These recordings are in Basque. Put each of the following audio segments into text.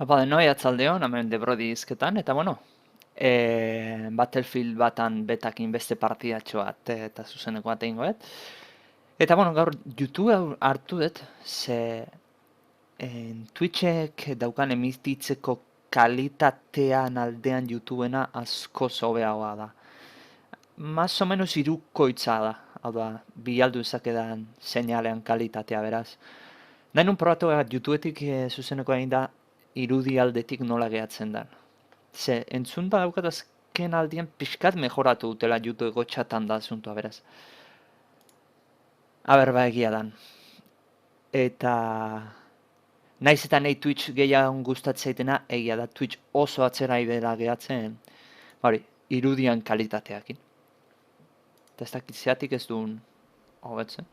Apa denoi atzaldeon, hemen Debrodi hizketan, eta bueno, Battlefield batan betakin beste partidatxo bat eta zuzeneko bat egingo dut. Eta bueno, gaur YouTube hartu dut, ze Twitchek daukan emititzeko kalitatean aldean YouTubena asko hobeagoa da. Más o menos hirukoitza da, hau da, bi aldu ezakedan seinalean kalitatea beraz. Nahi nun probatu YouTubetik zuzeneko egin da, irudi aldetik nola gehatzen da. Ze, entzun da daukat azken aldien pixkat mejoratu dutela YouTubeko txatan da asuntua beraz. Aber, ba egia dan. Eta... Naiz eta nahi Twitch gehiago gustatzeitena, egia da Twitch oso atzera dela gehatzen, hori, irudian kalitateakin. Eta ez dakit zeatik ez duen hobetzen.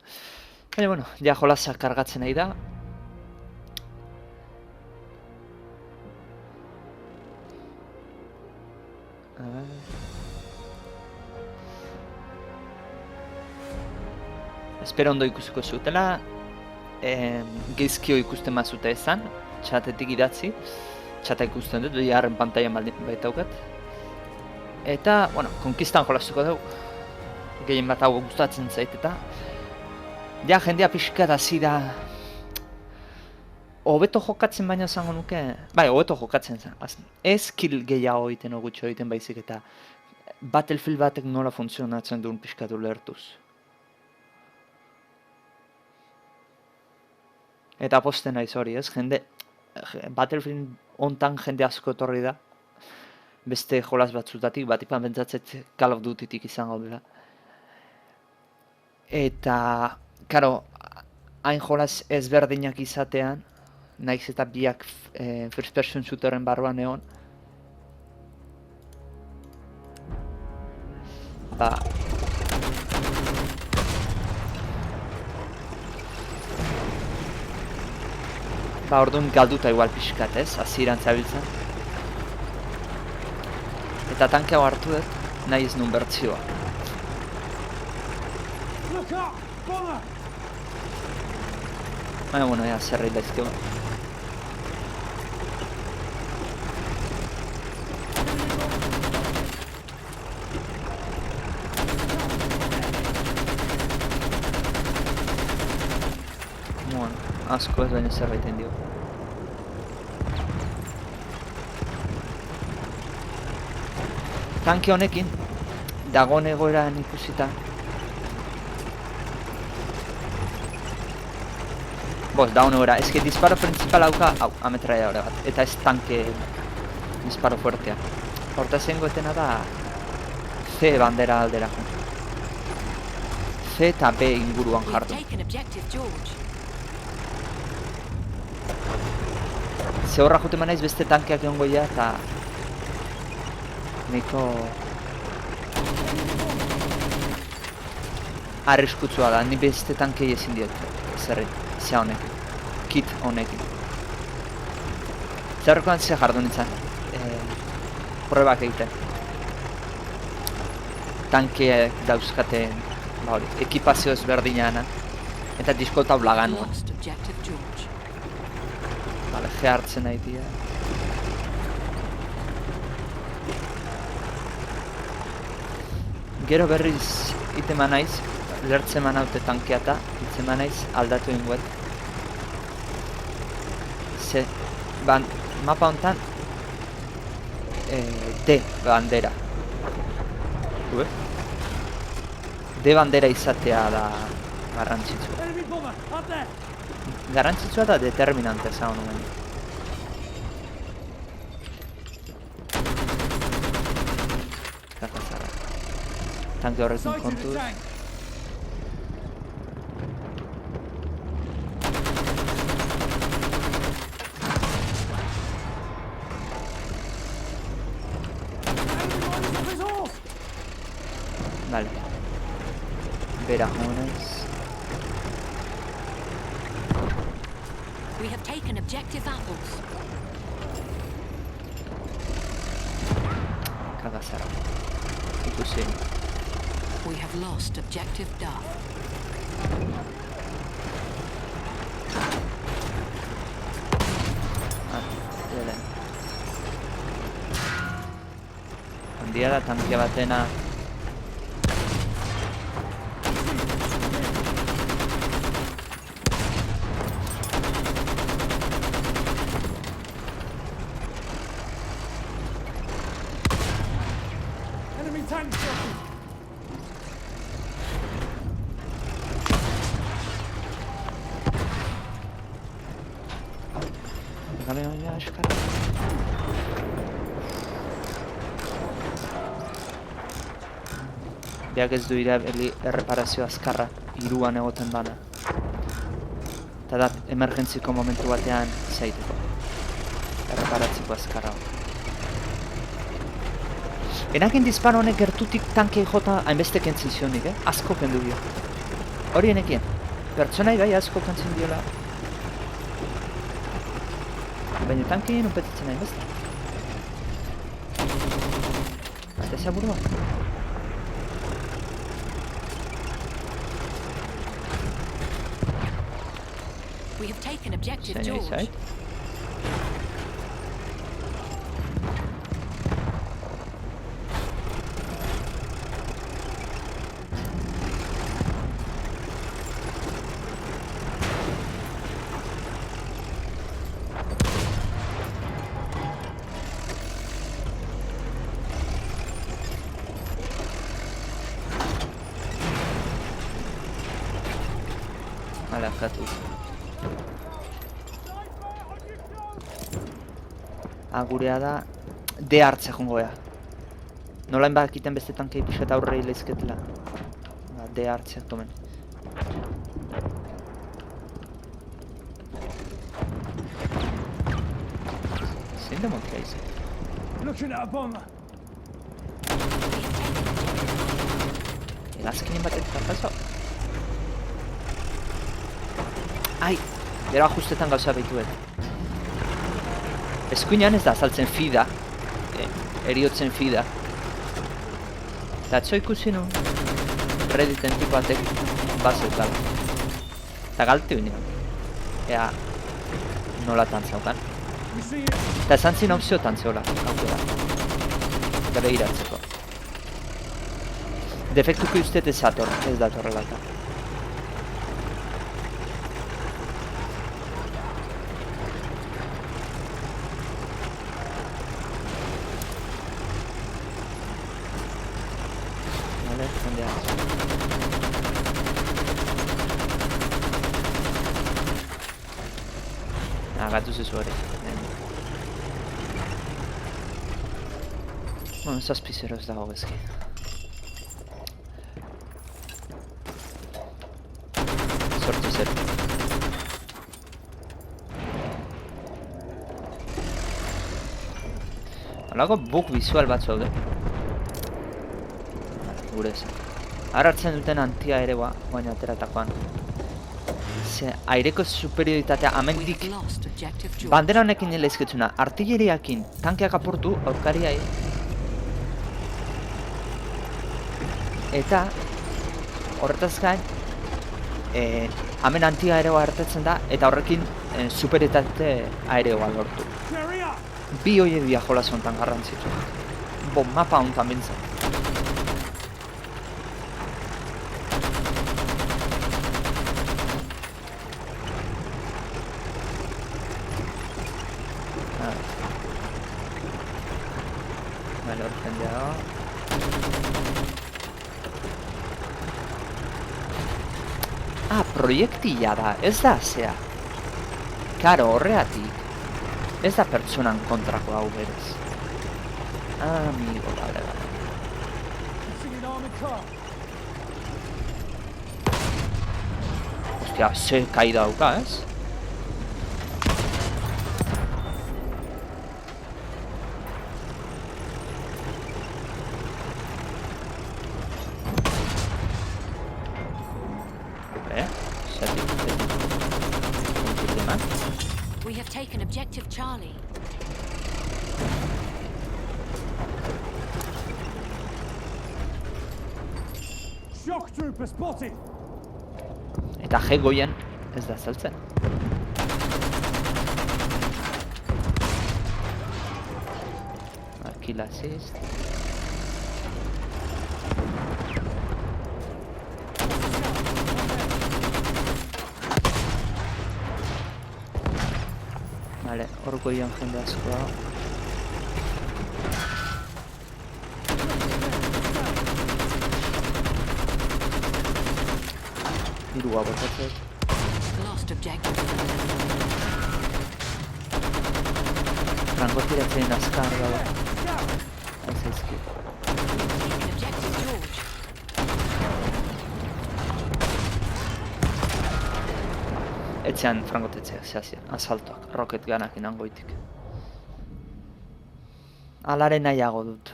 Baina, bueno, ja jolazak kargatzen nahi da. Espero ondo ikusiko zutela. Geizkio ikusten mazute ezan, txatetik idatzi. Txata ikusten dut, biharren pantailan baitaukat. Eta, bueno, konkistan jolastuko dugu. Gehien bat hau gustatzen zait eta. Ja, jendea pixkat hasi da. Hobeto jokatzen baina zango nuke. Bai, hobeto jokatzen zen. Ez kill gehiago egiten gutxo egiten baizik eta Battlefield batek nola funtzionatzen duen pixkatu lehertuz. Eta posten naiz hori, ez? Battlefield hontan jende asko etorri da. Beste jolas batzutatik, batipan bentsatzet Call of Dutytik izango dela. Eta, karo, hain jolas ezberdinak izatean, naiz eta biak first person shooterren barruan egon. Ba... Ba, orduan galduta igual pixkat, ez? Hasieran zabiltzen. Eta tanke hau hartu dut, nahi ez nun bertzioa. Baina, bueno, zerrei daizkego. Bueno, asko ez baina zerraiten dio. Tanke honekin, dagoen egoeran ikusita. Dagoen egoera, ez que disparo principal hauka, hau, ametralladore bat, eta ez tanke disparo fuertea. Horta zengoetena da C bandera aldera jo. C eta B inguruan jardu. Ze horra jute manaiz beste tankeak egon goia eta nahiko arriskutsua da, ni beste tankei ezin diot zerri, zea honekin, kit honekin. Zerrekoan ze jardu nintzen, probak egiten. Tankeak dauzkaten, ekipazio ezberdinana, eta diskolta blagan nuen. Bale, ge hartzen nahi dira. Gero berriz itema naiz, lertzen manaute tankea eta itzema naiz aldatu inguet. Ze, mapa hontan D bandera. D bandera izatea da garrantzitsua. Garrantzitsua da determinante zaun nuen. Tanke horrekin kontuz. Vale. Bera honez. We have taken objective apples. Kagazara. Ikusi. We have lost objective Duff. Jelen. Handia da tanke batena. Enemy tank spotted! Gale baina eskara. Biak ez du irabili erreparazio azkarra, hiruan egoten dana. Eta da, emergentziko momentu batean zaiteko. Erreparatzeko azkarra. Enakin disparo honek gertutik tanke jota hainbeste kentzen zionik, asko kendu dio. Hori enekien, pertsonai gai asko kentzen diola. Baina tankeen upetitzen hainbeste. Eta zaburua. We have taken objective Senyor George. Isait. Alakatu. Gurea da D hartze jongo ea. Nolain bakiten beste tankei pixet aurre hilezketela. D hartze tomen. Zein da montia izan? Looking at a bomber! Egazkinen batek zarpazo? Ai, gero ajustetan gauza behituet. Eskuinan ez da azaltzen fida, eriotzen fida. Eta atzo ikusi nun, Redditen tipo batek bazeukala. Eta galte unean, ea nola tantzaukan. We see it! Eta esan zin opzio tantzeola, aukera. Eta behiratzeko. Defektuko ustez ez datorrela eta. Vale, jendea. Gatu zezu hori. Bueno, zazpizero ez dago bezki. Sortu zer. Halako bug visual bat zaude. Gure esan. Hartzen duten antiaereoa, baina ateratakoan. Ze aireko superioritatea We amendik have lost objective George. bandera honekin elezketzuna. Artilleriakin tankeak apurtu aurkariai. Eta horretaz gain hemen antiaereoa hartatzen da eta horrekin superioritate aereoa lortu. Carry up! Bi hoie dira jolas honetan garrantzitu. Mapa honetan bintzen. Vale, hor jendea da. Proiektila da, ez da zea. Karo, horreatik. Ez da pertsonan kontrako hau berez. Amigo, bale. Missing an armored car! Ostia, ze kaida dauka, ez? We have taken objective Charlie. Shock trooper spotted! Eta G goian ez da saltzen. Kill assist. Vale, hor goian jende asko da. Hirua botatzet. Lost objective. Frango tiratzen azkar gau. Ez zaizki. Taken objective George. Etxean frangotetzeak zehazia, asaltoak, roket ganak inangoitik. Alare nahiago dut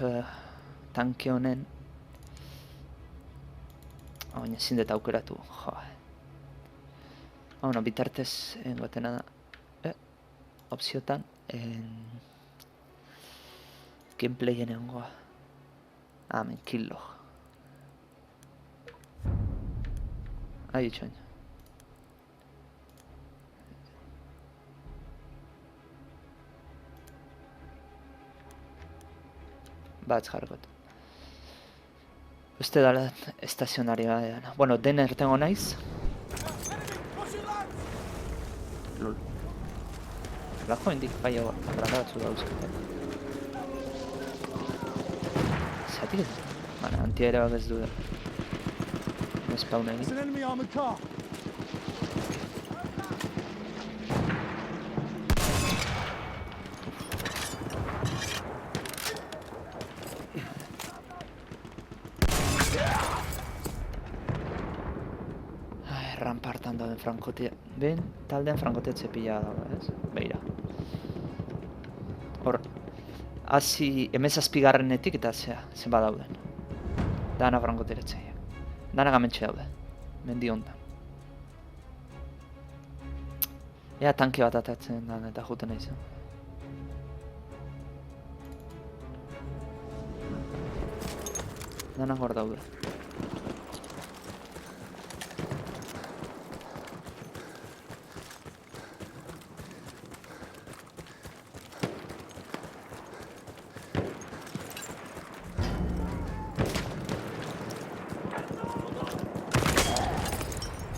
tanke honen. Baina ezin dut aukeratu, jo. Bueno, bitartez gotena da. Opziotan. Gameplayen egongoa. Hemen, kill log. Ahi itxoin. Batz jargot. Uste dala estazionarioa dena. Bueno, den ertengo naiz. Lol. Lajo indik faio grada batzu dauzkete. Zatik? Baina, antiaeroak ez du. Spawn It's egin. an enemy armored car. Rampartan dauden frankotia. Ben, taldean frankotetze pila dago, ez? Beira. Hor, hasi emezazpigarrenetik eta zenba dauden. Dana frankoteretzea. Dana gamentxe daude. Mendi honda. Ea tanke bat atatzen dan eta juten nahi zen. Dana hor daude.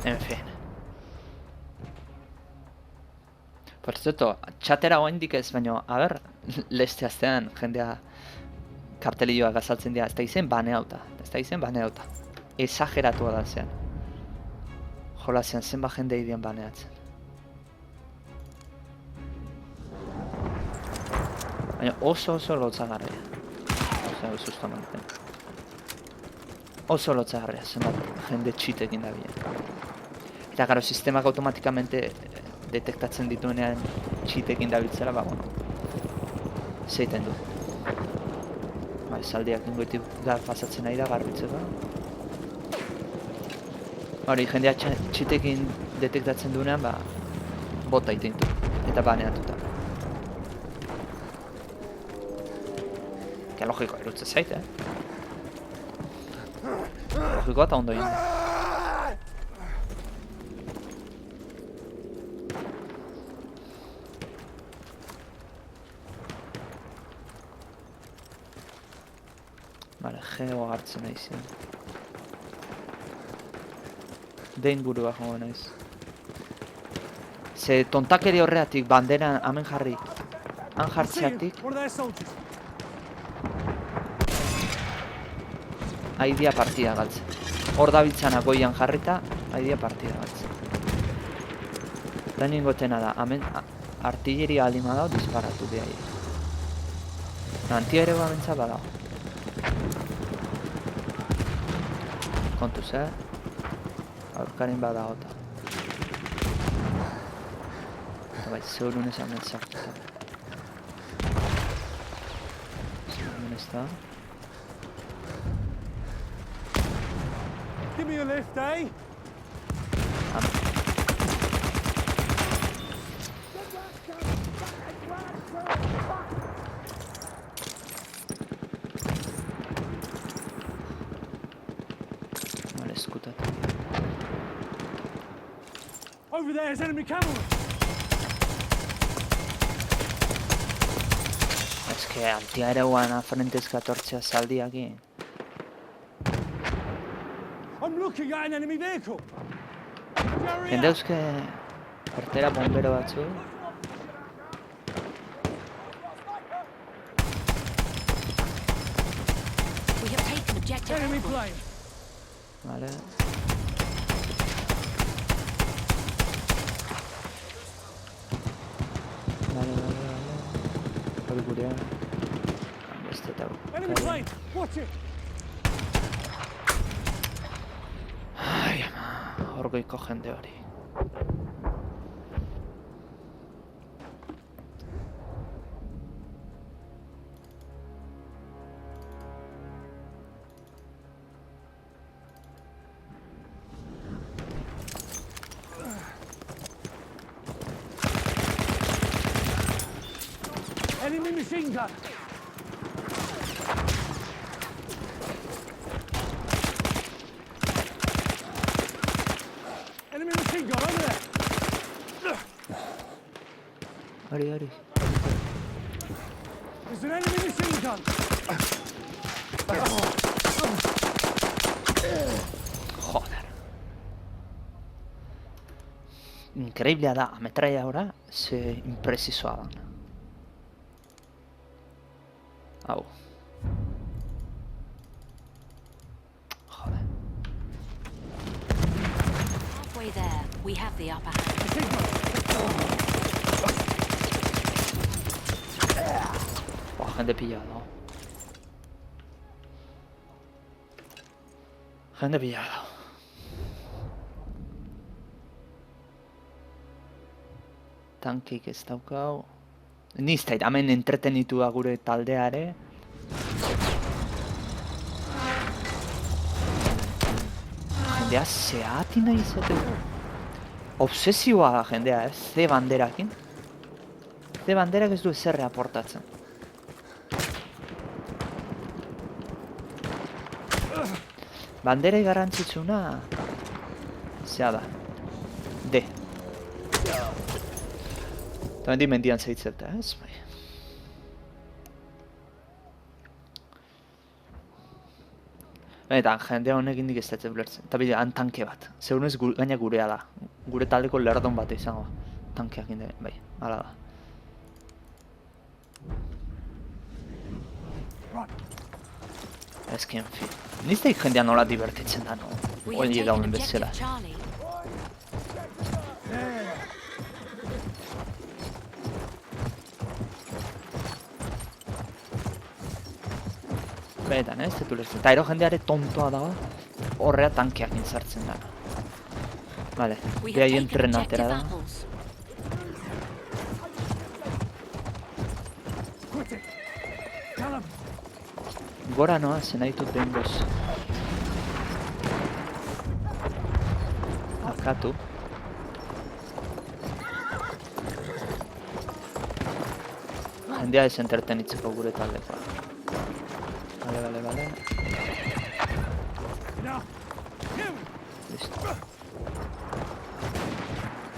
En fin. Por cierto, txatera oendik ez, baina, a ber, leste aztean jendea kartelioak azaltzen dira, ez da izen baneauta, Exageratua da zean. Jolazean zenba jende idian baneatzen. Baina oso lotzagarria. Osea, sustamente. Oso lotzagarria, zenbat jende txitekin da bilen. Eta gero, sistemak automatikamente detektatzen dituenean txitekin dabiltzera, ba, bueno, zeiten du. Ba, esaldiak ingoitik da pasatzen nahi da garbitzeko. Hori, jendea txitekin detektatzen duenean, ba, bota iten du, eta baneatuta. Que logiko, erutze zait, Logikoa eta ondo egin. Vale, geo hartzen nahi zen. Dein burua jongo naiz. Ze tontakeri horreatik bandera hemen jarri. Han See jartzeatik, him. One of their soldiers. haidia partida galtzen. Hor dabiltzana goian jarrita, haidia partida galtzen. Lehen ingotena da, hemen artilleria alima dao disparatu behai. Antiaeroa bentsa badao. Kontuz, aurkarin badaota. Eta bai, zeurun ez hemen sartuta. Zeurun ez da. Give me a lift, eh? Vale, eskutatu. Over there is enemy cavalry. Ez que antiaeroan frentezka tortzea zaldiakin. I'm looking at an enemy vehicle. Hurry Jende up. euske portera bombero batzu. objective Enemy Edward. plane. Vale. Hori gurea. Beste eta Enemy plane. Watch it. Ai, ama, hor goiko jende hori. Enemy machine gun. Enemy machine gun over there. Hori. There's an enemy machine gun. Joder. Inkreiblea da, ametraiadora ze inpresisoa da. Hau. Joder. Halfway there, we have the upper hand. Machine gun. Jende pillado. Jende pillado. Tankik ez daukau. Niztait, hemen entretenitua gure taldeare. Jendea zehati nahi izateko. Obsesioa da jendea, ze banderakin. Ze banderak ez du ezerre aportatzen. Bandera garrantzitsuna zea da. D. Eta hendi mendian zeitzeta, ez? Eta jendea honek indik ez datzen blertzen. Eta bide, han tanke bat. Zeunez gaina gurea da. Gure taldeko lerdon bat izango. Tankeak inde, bai, hala da. Ezken fi. Nizteik jendea nola divertitzen da, no? We have Hori taken dauen objective bezala. Charlie. Benetan, ez dut ulertzen. Eta ero jendeare tontoa dago, horrea tankeak intzartzen da. Vale, We have behaien taken tren objective atera da. apples. Quit it. Tell him. Gora noa, zen nahi dut behingoz. Akatu. Jendea ez entretenitzeko gure taldekoa. Vale. Enough. Kill me. Listo.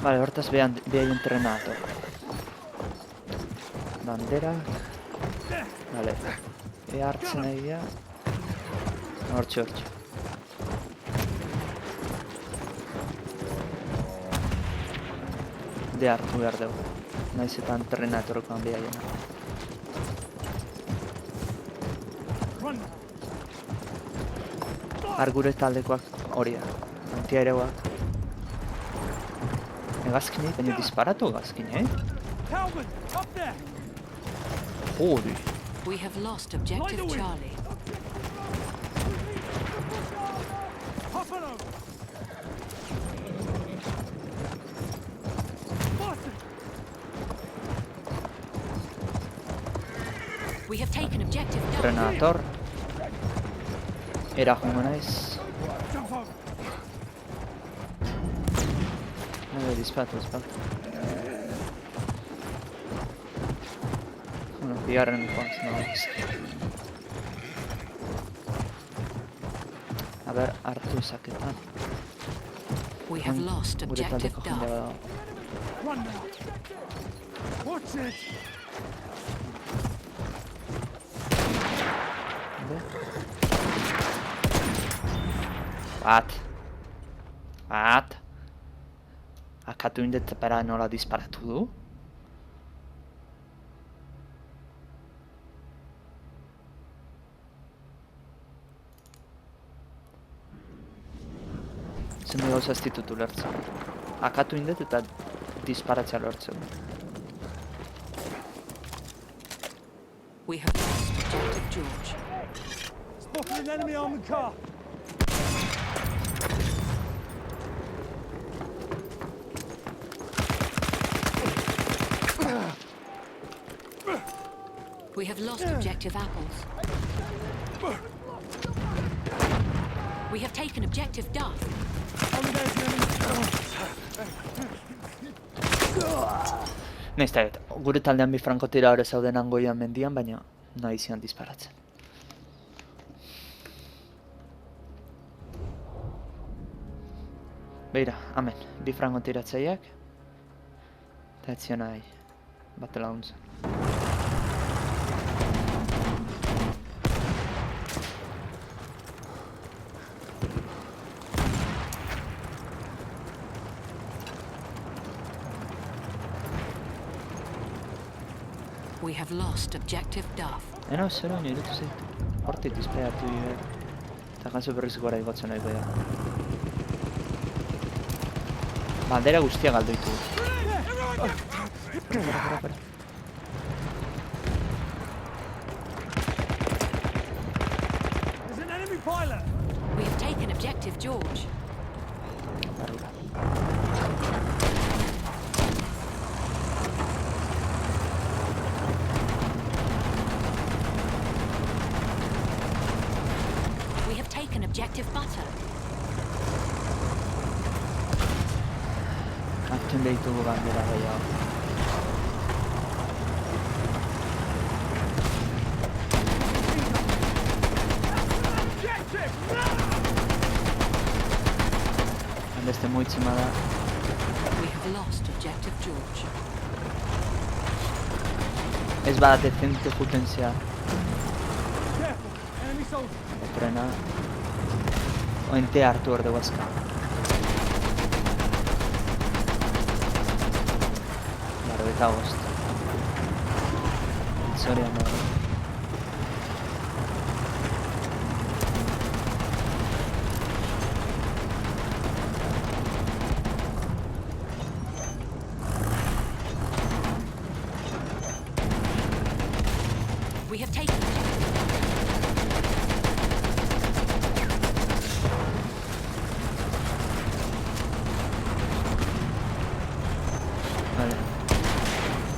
Vale, hortaz behaien trena ator. Bandera. Vale. Ea hartzen egia. Hortxe. De hartu behar dugu. Naiz eta trena etorkoan behaien. Run. Argure taldekoak hori da. Antiaeroak. Hegazkinei, baina disparatu hegazkinei. Calvin, up there. Jodi. We have lost objective Charlie. Hop it over. Boston. We have taken objective Duff. Trena ator. Era joango naiz. Jump over. Disparatu. Bueno, bigarren joan naiz. A ber, hartu ezaketan. We have lost Gure objective taldeko jendea Duff. badago. Run now. Watch it. Bat. Akatu indet pera nola disparatu du. gertatzen dira gauza ez ditut ulertzen. Akatu indet eta disparatzea lortzen. We have lost objective George. Spotted an enemy armored car. We have lost objective apples. We have taken objective Duff. Only there's an enemy. Naiz eta gure taldean bi frankotiradore zauden Angoian mendian, baina nahi zion disparatzen. Beira, hemen, bi frankotiratzaileak. Eta ez zion nahi, bat laguntzen. We have lost objective Duff. Eno, zero, niretu zait. Hortik disparatu dira. Eta ganzu berriz gora igotzen nahi beha. Bandera guztia galdu ditugu. Para. There's an enemy pilot. We have taken objective George. Arriba. We have taken objective Butter. Hartzen behitugu bandera gehiago. Beste moitzima da. We have lost objective George. Ez bada dezente juten zea. Careful. Enemy soldier. Frena. Oente hartu hor dugu azka. Laro eta bost. Zorian dago. We have taken Vale.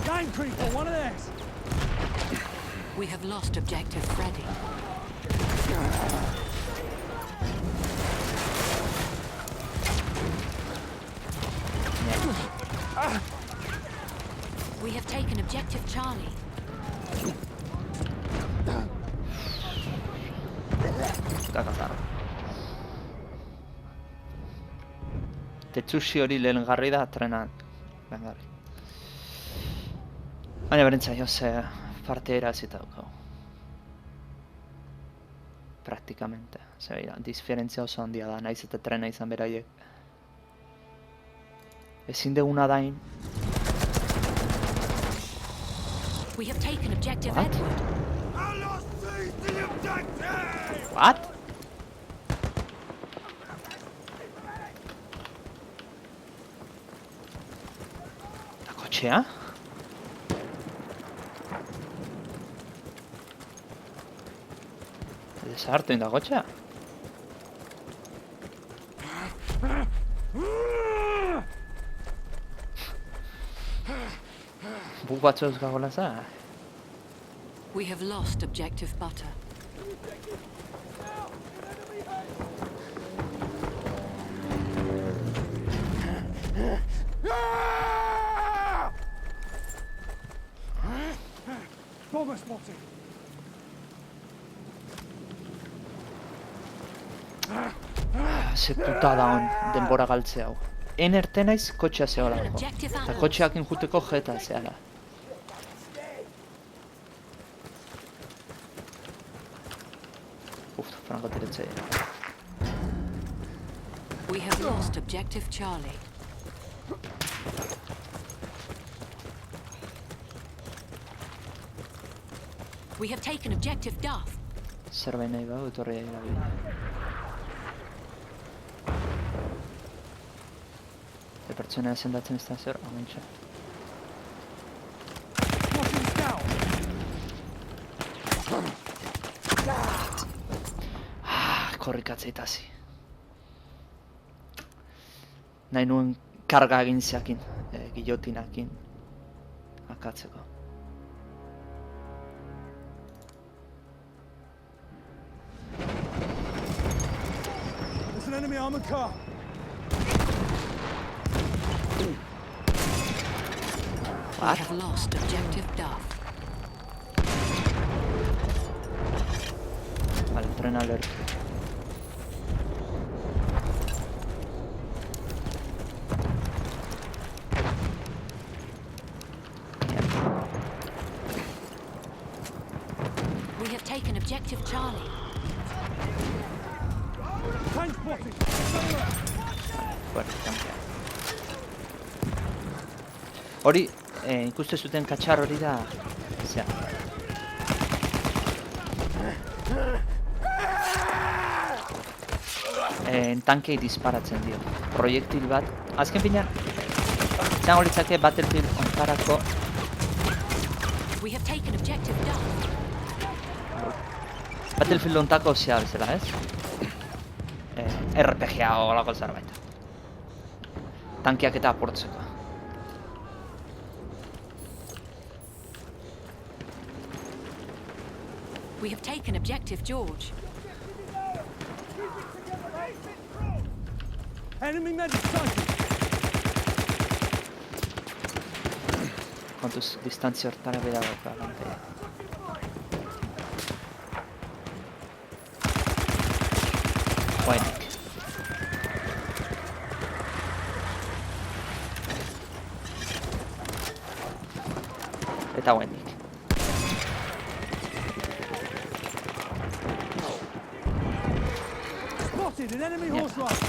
Gang creeper, one of theirs. We have lost objective Freddy. We have taken objective Charlie. Eta katarra. Tetsushi hori lehen garri da, trena bengarri. Baina berentzaio ze parte erazita daukagu. Praktikamente. Ze beira, diferentzia oso handia da, naiz eta trena izan beraiek. Ezin deguna dain. We have taken objective What? Edward. I lost the objective. What? La kotxea? Desagertu egin da kotxea? Buk batzu ez gagola za? We have lost objective Butter. Bomber spotted. Ze putada hon denbora galtze hau. Enerte naiz kotxea zeholako. Objective Eta apples. kotxeak injuteko jeta zehala. Franco tiratzaile. We have lost objective Charlie. We have taken objective Duff. Zerbait nahi bau, etorri erabili. pertsonea sendatzen ez da zer, amentxe. Watching scout. Korrikatzea itasi. Nahi nuen karga egin zeakin, gillotinakin, akatzeko. There's an enemy armored car. We have lost objective Duff. Vale, tren alert. We have taken objective Charlie. Tank spotted. Fuera, tankea. Hori, ikuste zuten katxar hori da, zera. Tankei disparatzen dio. Proiektil bat, azken finean, zango litzake Battlefield ontarako We have taken objective Duff. Battlefield ontako zea bezala, ez? RPGa o lako zerbait. Tankeak eta aportzeko. We have taken objective George. Enemy medic sighted. Kontuz distantzia hortara bera dauka lantea. Guainik. Eta guainik. Spotted an enemy Yeah. horse rider.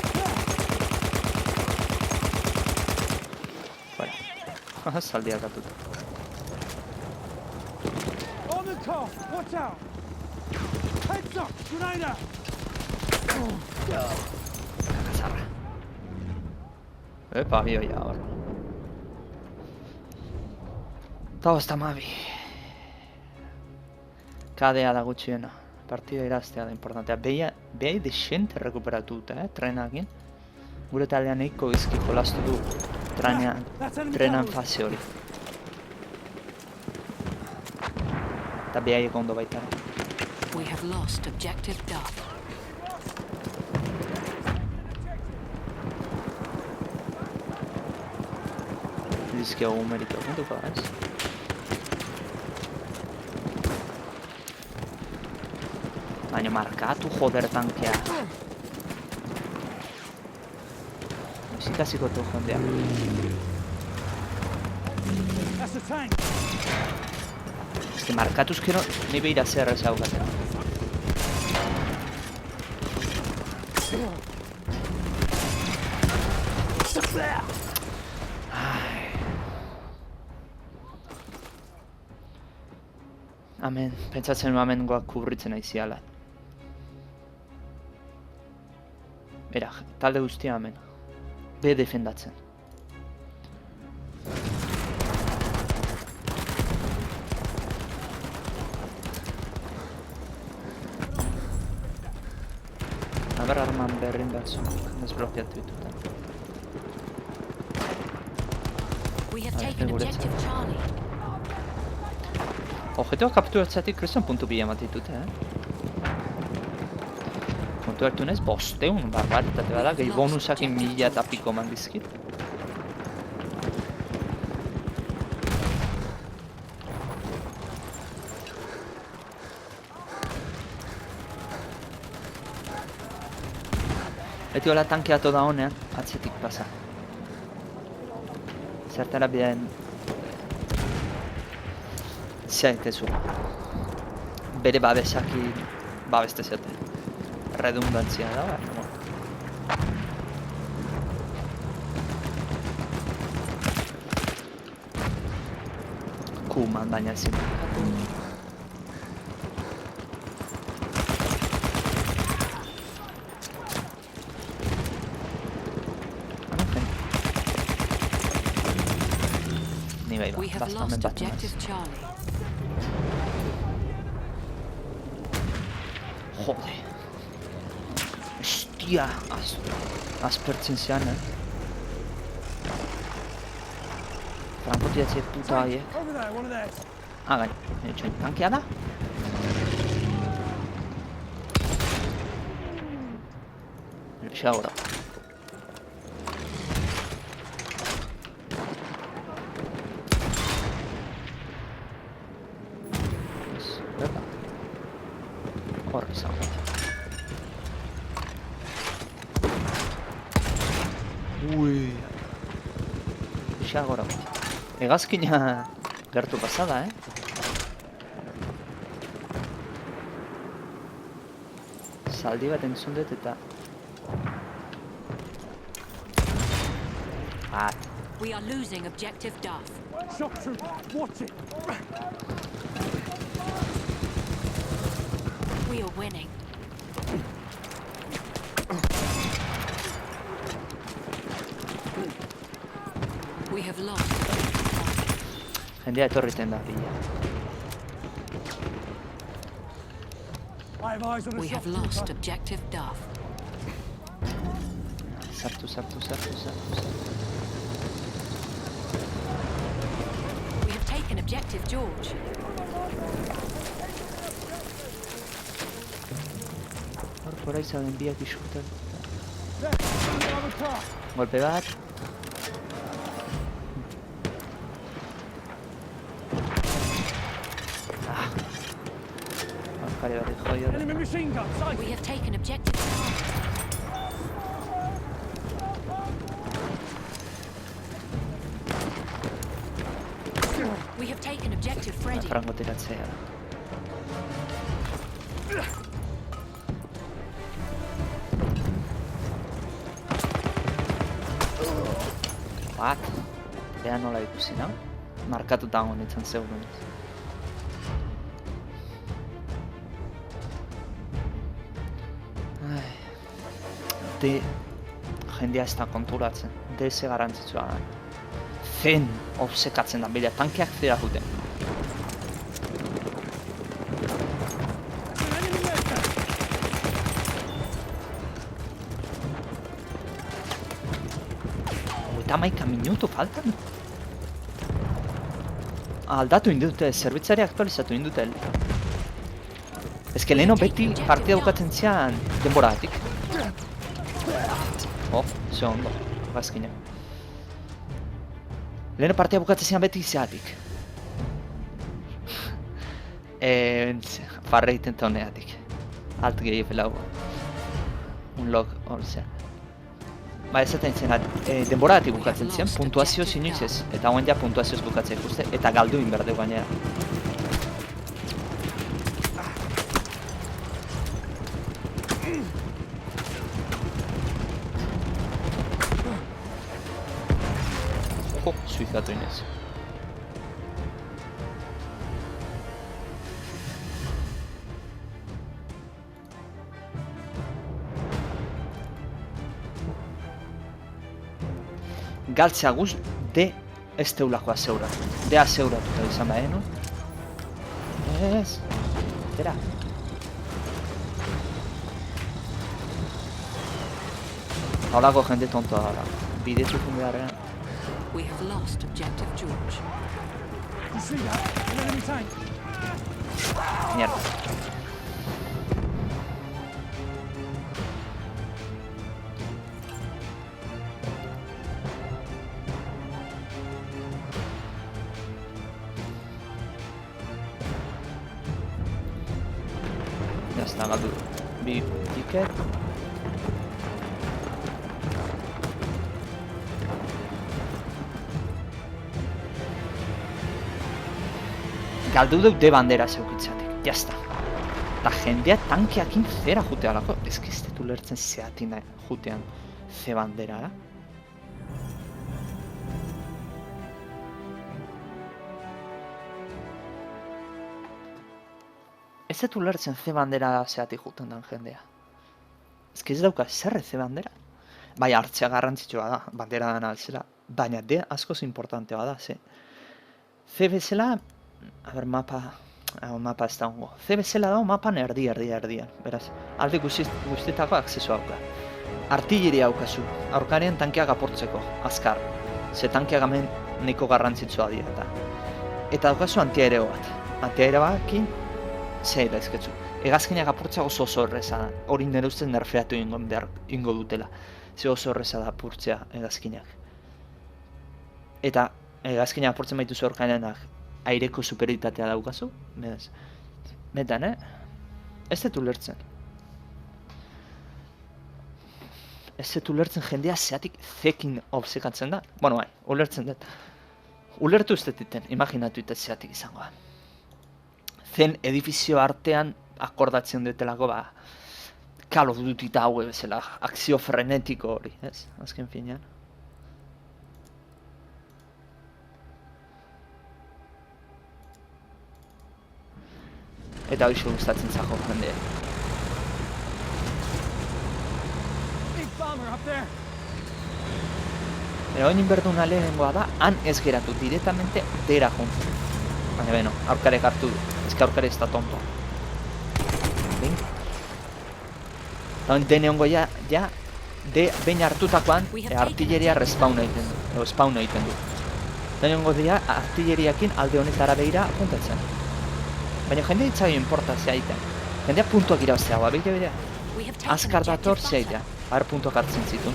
Fuera. Zaldi hartatuta. On the car. Watch out. Heads up. Grenade out. Kazarra. Epa, bioia hor. Eta bosta mabi. Kadea da gutxiena. Partida iraztea da importantea. Behai desente rekuperatu dute, trenakin. Gure taldean eiko izki jolastu du trenan fase hori. Eta behaiek ondo baita. We have lost objective Duff. Dizkiogu merito puntuko da, ez? Baina markatu joder tankea. Musikaziko tu jondea. That's a tank. Ez que markatuzkero ni behira zer ez haugaten. Amen, pentsatzen nu amengoak kubritzen aiziala. Bera, talde guztia amen. Be defendatzen. Aber arman berrin batzu, desblokeatu dituten. We have Vale, taken guretzat. objective Charlie. Objektiboa kapturatzeatik kriston puntu bila emat ditute, Kontu hartu nez, 500 barbaritate bada, gehi bonusakin 1000 eta piko eman dizkit. Beti hola tankeatu da honean, atzetik pasa. Zertara bidean zaitezu. Bere babesaki babeste ziote. Redundantzia da, baina. Kuman baina ezin. We have bastamen lost bat naiz. objective Charlie. Jode. Hostia, aspertzen zean, Frankotiratze puta horiek. Over there, one of theirs. Gai, etxoin tankia da? Xa gora. Berda. Hor izan. Ui. Xa gora. Hegazkina gertu pasada, Zaldi bat entzun dut eta... Bat. We are losing objective Duff. Shock trooper, watch it. We are winning. We have lost. Jendea etorriten da bila. I have eyes on a We shock have lost trooper. objective Duff. Sartu. We have taken objective George. Hor ahí zauden biak iskutan. There, another car. Golpe bat. Kare bat joio da. Enemy machine gun, sight. We have taken objective Charlie. We have taken objective Freddy. Frankotiratzea da. Bat. Ea nola ikusi nau. Markatuta honitzen zegoen. De jendea ez da konturatzen. De ze garantzitsua da. Zen obsekatzen da, bila tankeak zera juten. Enemy there. Eta maika minutu faltan. Aldatu indute, zerbitzari aktualizatu indute. Ez que leheno beti partida bukatzen zian denboratik. Ze ondo, bazkina. Leheno partida bukatzen zian beti zeatik. Farreiten toneatik. Alt gehi pelau. Un log, horzea. Ba, ezaten zen, denboratik bukatzen zian, puntuazio inoiz ez. Eta hauen ja puntuazioz bukatzen ikuste, eta galdu inberdeu gainera. Suizatu inez. Galtzea guz, de ez teulako azeuratu. De azeuratuta izan da, no? Ez. Tera. Holako jende tontoa da. Bidetzukun beharrean. We have lost objective George. You see that? An enemy tank. Mierda. Ya está, galdu. Bi ticket. Galdu duk de bandera zeukitzatek, jazta. Eta jendea tankeakin zera jutea lako. Ez que ez dut ulertzen zeatin da jutean ze banderara. Ez dut ulertzen ze bandera zeatik juten dan jendea. Ez que ez dauka zerre ze bandera. Bai, hartzea garrantzitsua da, bandera dana altzela. Baina de askoz importantea da, ze. C bezala, mapa ez dago. C bezala dago mapan erdian. Beraz, alde guztietako akzeso hauka. Artilleria haukazu, aurkarean tankeak apurtzeko, azkar. Ze tankeak hemen nahiko garrantzitsua dira. Eta daukazu antiaereo bat. Antiaereo batekin, zea daizketzu. Hegazkinak apurtzea oso erreza da. Hori nire ustez nerfeatu ingo dutela. Ze oso erreza da apurtzea hegazkinak. Eta hegazkinak apurtzen baituzu aurkarenak aireko superioritatea daukazu. Metan, ez dut ulertzen. Ez dut ulertzen jendea zeatik zekin obsekatzen da. Bueno, bai, ulertzen dut. Ulertu ez dut iten, imaginatu eta zeatik izango da. Zen edifizio artean akordatzen dutelako, Call of Duty eta haue bezala, akzio frenetiko hori, ez? Azken finean. Eta hoxe gustatzen zago jendea. Big bomber up there. Oin inberduna lehenengoa da, han ez geratu, directamente dera juntu. Baina beno, aurkarek hartu du, ez que aurkare ez da tonto. Dene hongo ja, behin hartutakoan, artilleria respawn egiten du, spawn egiten du. Dene hongo dira, artilleriakin alde honetara behira apuntatzen. Baina jende ditzaio importazia egiten. Jendea puntuak irabaztea, begira. Azkar dator zeitea, puntuak hartzen zituen.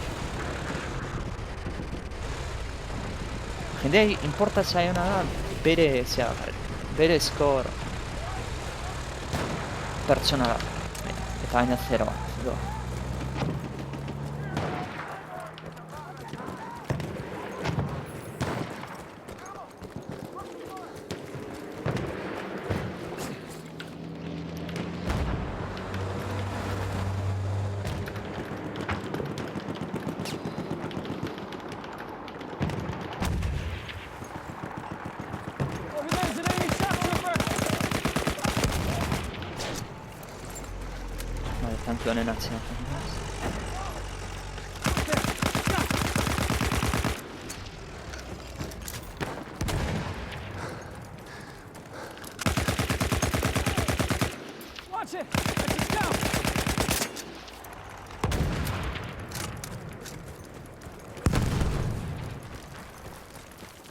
Jendea importazia egona da, bere skor pertsona da. Eta baina zeroa. Over there's an enemy shock trooper. Vale, tanki honen atzean. Watch it. That's a scout.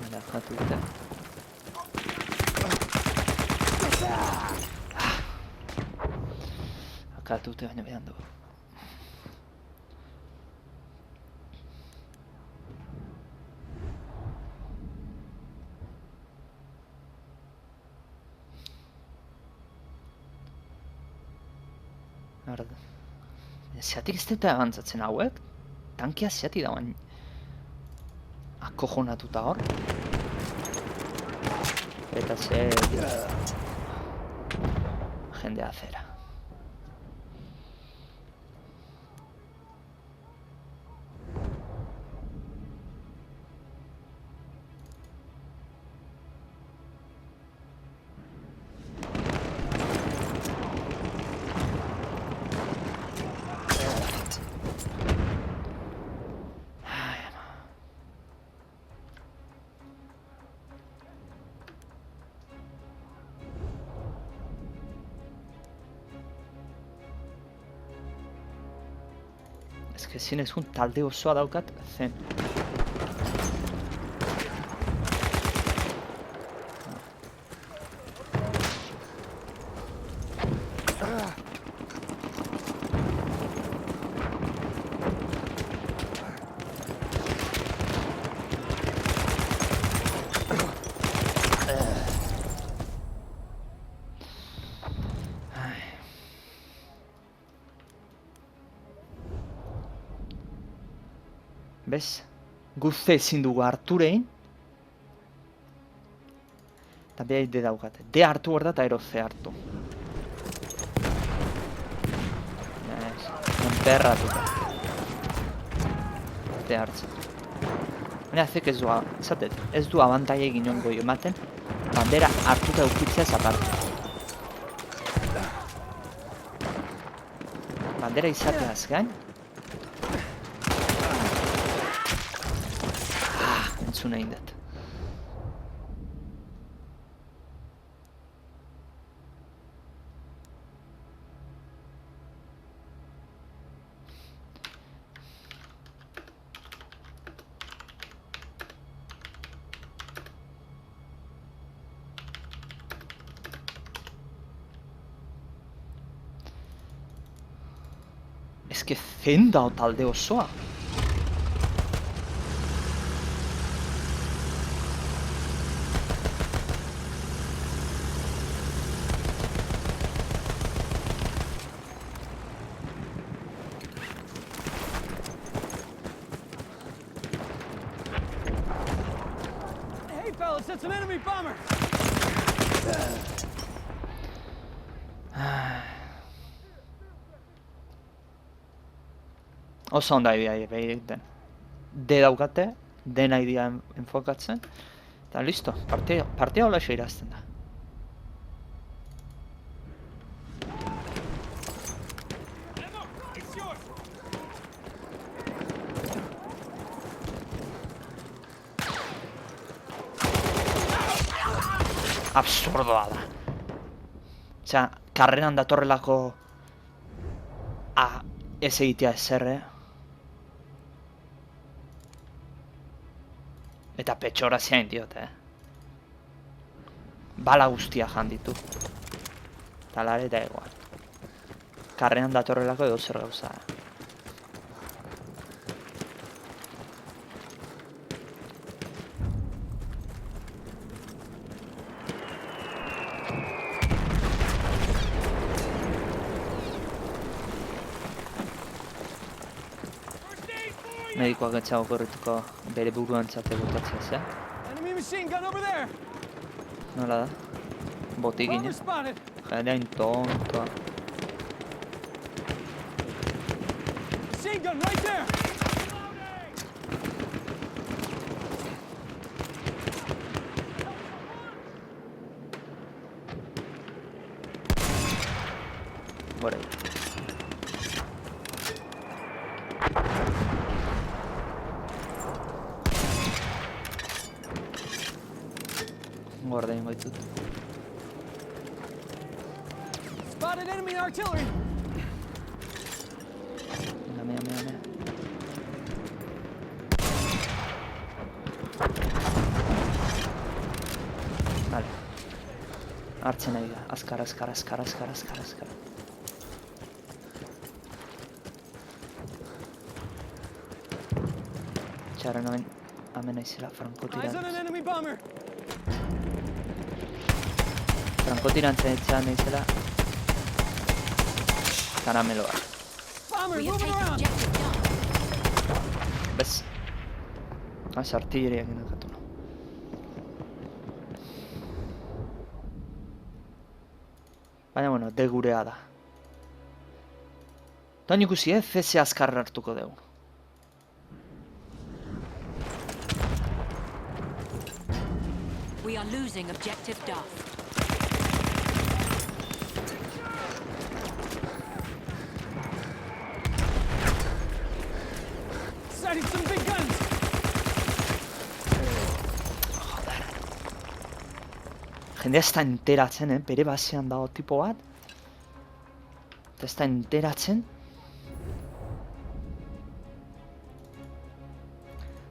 Vale, jatu dute. Akatu dute baina behan dugu. Zeatik ez dute agantzatzen hauek? Tankia zeatik dagoen akojonatuta hor. Eta ze... jendea zera. Ez que zinezkun talde osoa daukat zen. Bez? Guzti ezin dugu hartu egin. Eta behar de daukate. D hartu hor da eta ero C hartu. Enterratuta. D hartzen. Baina zek ez du, esatet, ez du abantaia egin ongo ematen, bandera hartuta eukitzea zaparte. Bandera izateaz gain, entzun egin dut. Eske zein da talde osoa? Hey, fellas, that's an enemy bomber. Oso ondo idea egiten. D daukate, dena idea enfokatzen, eta listo, partia hola irazten da. It's yours. Absurdoa da. Osea, karreran datorrelako ez egitea ezer, Eta petxora ziain diote, Bala guztia jan ditu. Talare da egoan. Karrean datorrelako edo zer gauza, Medikoak etxago korrituko bere buruan txate botatzea, Enemy machine gun over there. Nola da? Botigine. Bomber spotted. Jadain tontoa. Machine gun right there. Gora. Guarda ingo ditut. Spotted enemy artillery. Dame. Vale. Hartzen nahi da. Azkar. Txarren hemen naizela Eyes on an frankotirantz. enemy bomber. Frankotirantzen etxean naizela. Karameloa. Bomber We have moving taken around. objective Duff. Bez. Artilleriak indakatu no. Baina, bueno, de gurea da. Doan ikusi, CS azkar hartuko dugu. We are losing objective Duff. Sighting some big guns. Jendea ez da enteratzen, bere basean dago tipo bat. Eta ez da enteratzen.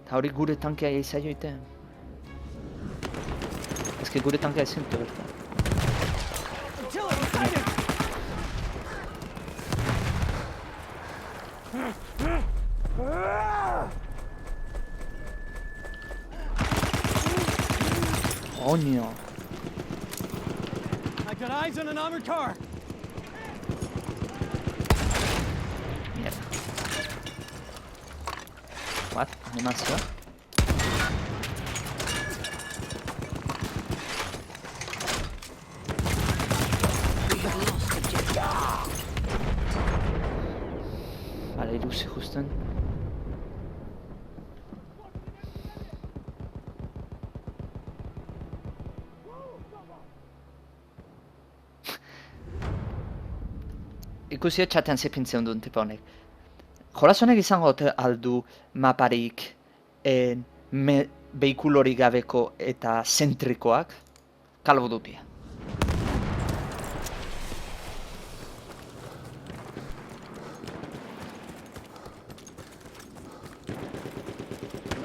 Eta hori gure tankea izaio ite. Ez que gure tankea ezin dute bertan. Artillery sighted. Oño. I got eyes on an armored car. Mierda. What? Animazioa? We have lost objective. Vale, ilusi justen. Ikusi txatean zepintzen duen tipo honek. Jolas honek izango aldu maparik behikulori gabeko eta zentrikoak kalbo dutia.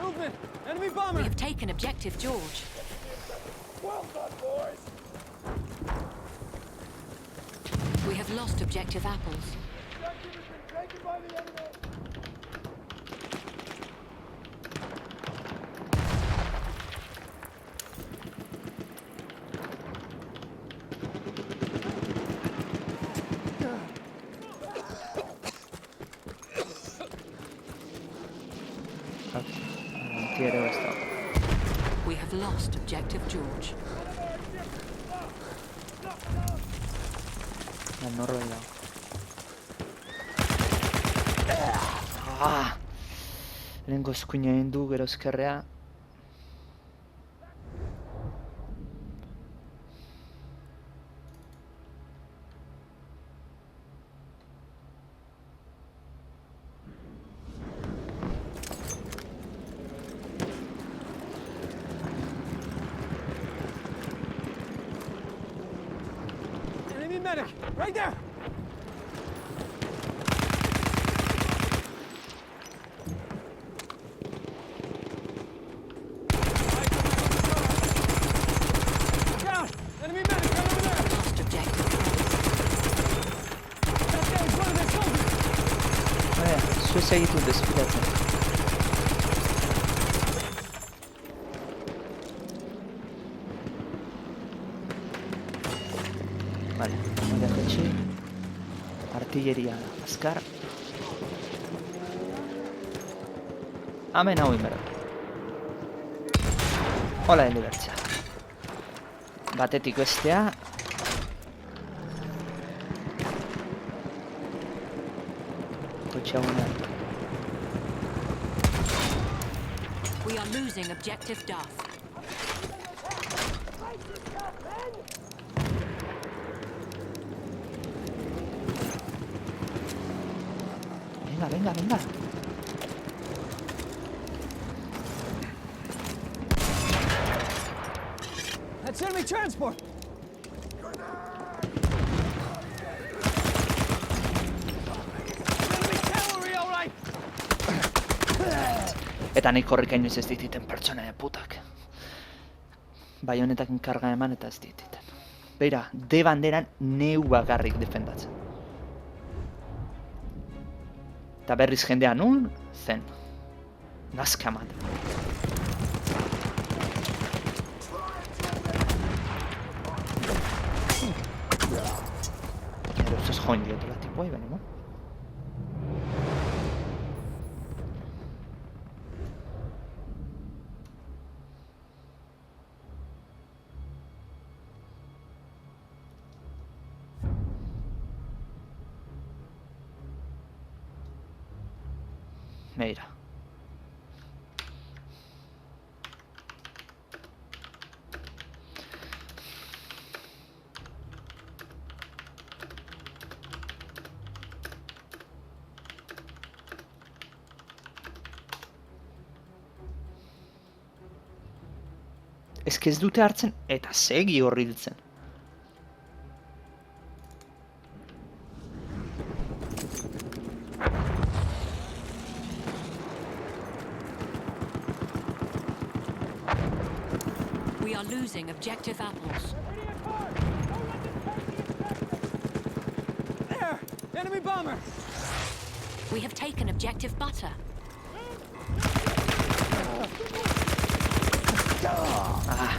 Movement. Enemy We bomber. have taken objective George. Well done, boys. We have lost objective Apples. Objective has been Quiero esto. We have lost objective George. No rueda. Ah! Lehenko eskuina egin du, gero ezkerrea. Enemy medic! Right there! Down! Enemy medic right over there! Lost objective. That guy's one of their soldiers! Zuez egitu despidatzen. Vale, mola jetxi. Artilleria azkar. Hemen hau inbera. Hola helibertzea. Batetik bestea. Kotxe hauean. We are losing objective Duff. Venga, venga, venga. That's enemy transport! Enemy cavalry, all right! Eta nik horrik inoiz ez dititen pertsona putak. Baionetakin karga eman eta ez dititen. Beira, D banderan neu bakarrik defendatzen. Eta berriz jendea nun, zen. Nazka ematen. Pero eso es join diotela tipuai, benimo. Mira. Ez dute hartzen eta segi horriltzen. We are losing objective apples. There! Enemy bomber! We have taken objective butter. Ah.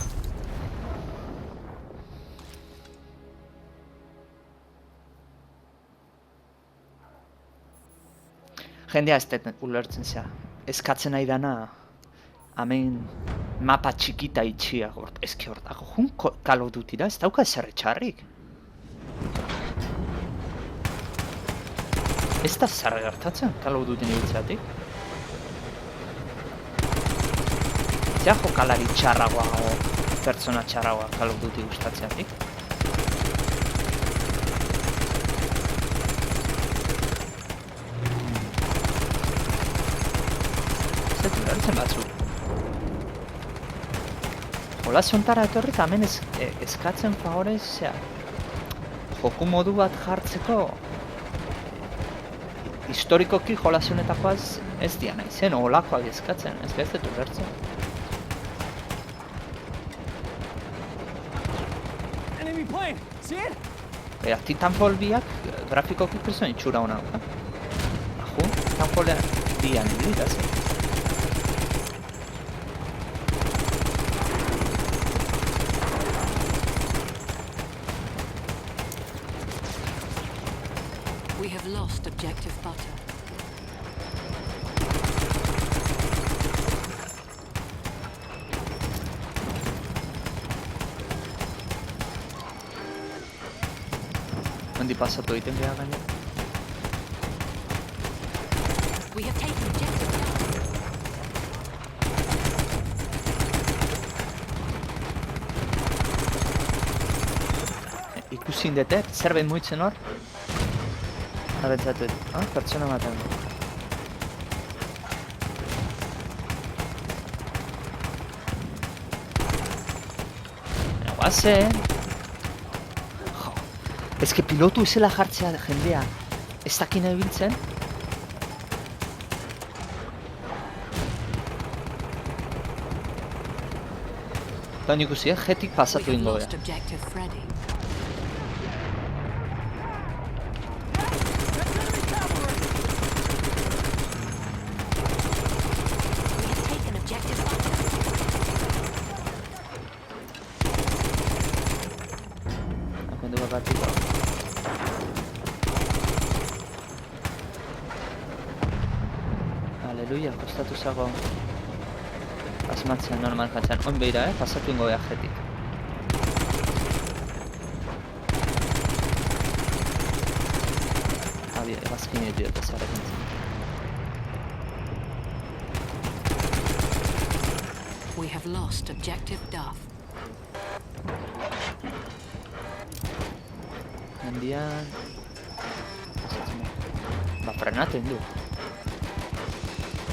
Jendea ez dut ulertzen zea. Eskatzen nahi dana, hemen mapa txikita itxia gort. Ezki hor dago, jun Call of Dutyra ez dauka ezer etxarrik. Ez da zer gertatzen Call of Duty nibitzeatik. Zea jokalari txarragoa o pertsona txarragoa Call of Duty gustatzeatik. Ez dut ulertzen batzuk. Hola zontara etorrik hemen eskatzen favorez, zera, joku modu bat jartzeko historikoki jolazionetakoaz ez dia nahi zen, holakoak eskatzen, ez dut ulertzen. Enemy plane! See it? Titanfall biak grafikoki kriston itxura hona. kanpolean dian ibilita, ze. We have lost objective butter. Handi pasatu egiten behar gaina. We have taken objective Duff. Ikusi indete, zerbait muitzen hor. Abentzatu, pertsona maten. Guazen. Jo. Ez que pilotu izela jartzea jendea. Ez dakina ibiltzen. Da ikusi, jetik We pasatu have ingo lost bea. objective Freddy. We have taken objective butter. Akundu bakatiko. Aleluia, kostatu zago. Asmatzen normal jatzen. Oin behira, pasatu ingo bea jetik. Abi, egazkin edo eta zarekin. We have lost objective Duff. Mendian... Ba, frenatu indu.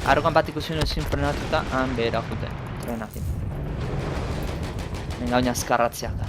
Argoan bat ikusi nuen ezin frenatuta, han behera jute, trenakin. Nenga oina azkarratzeak da.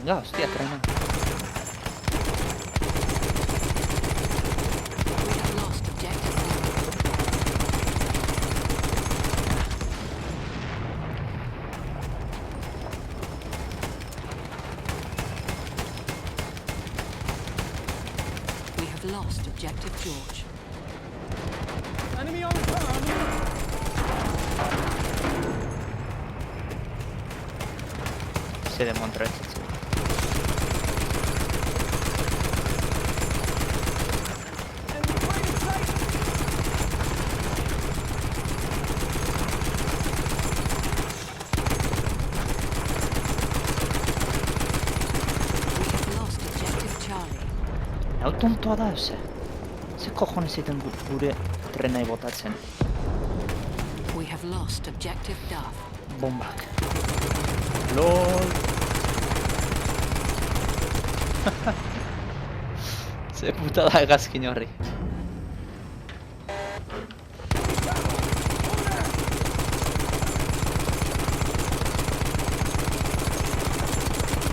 Ja, hostia, trena. We have lost objective Duff. We have lost objective George. Enemy on comm! Se demontra esto. Enemy plane in sight! We have lost objective Charlie. Hau tontoa da, ze. Ze cojones egiten gure trenai botatzen. We have lost objective Duff. Bombak. LOL. Ze puta da egazkin horri.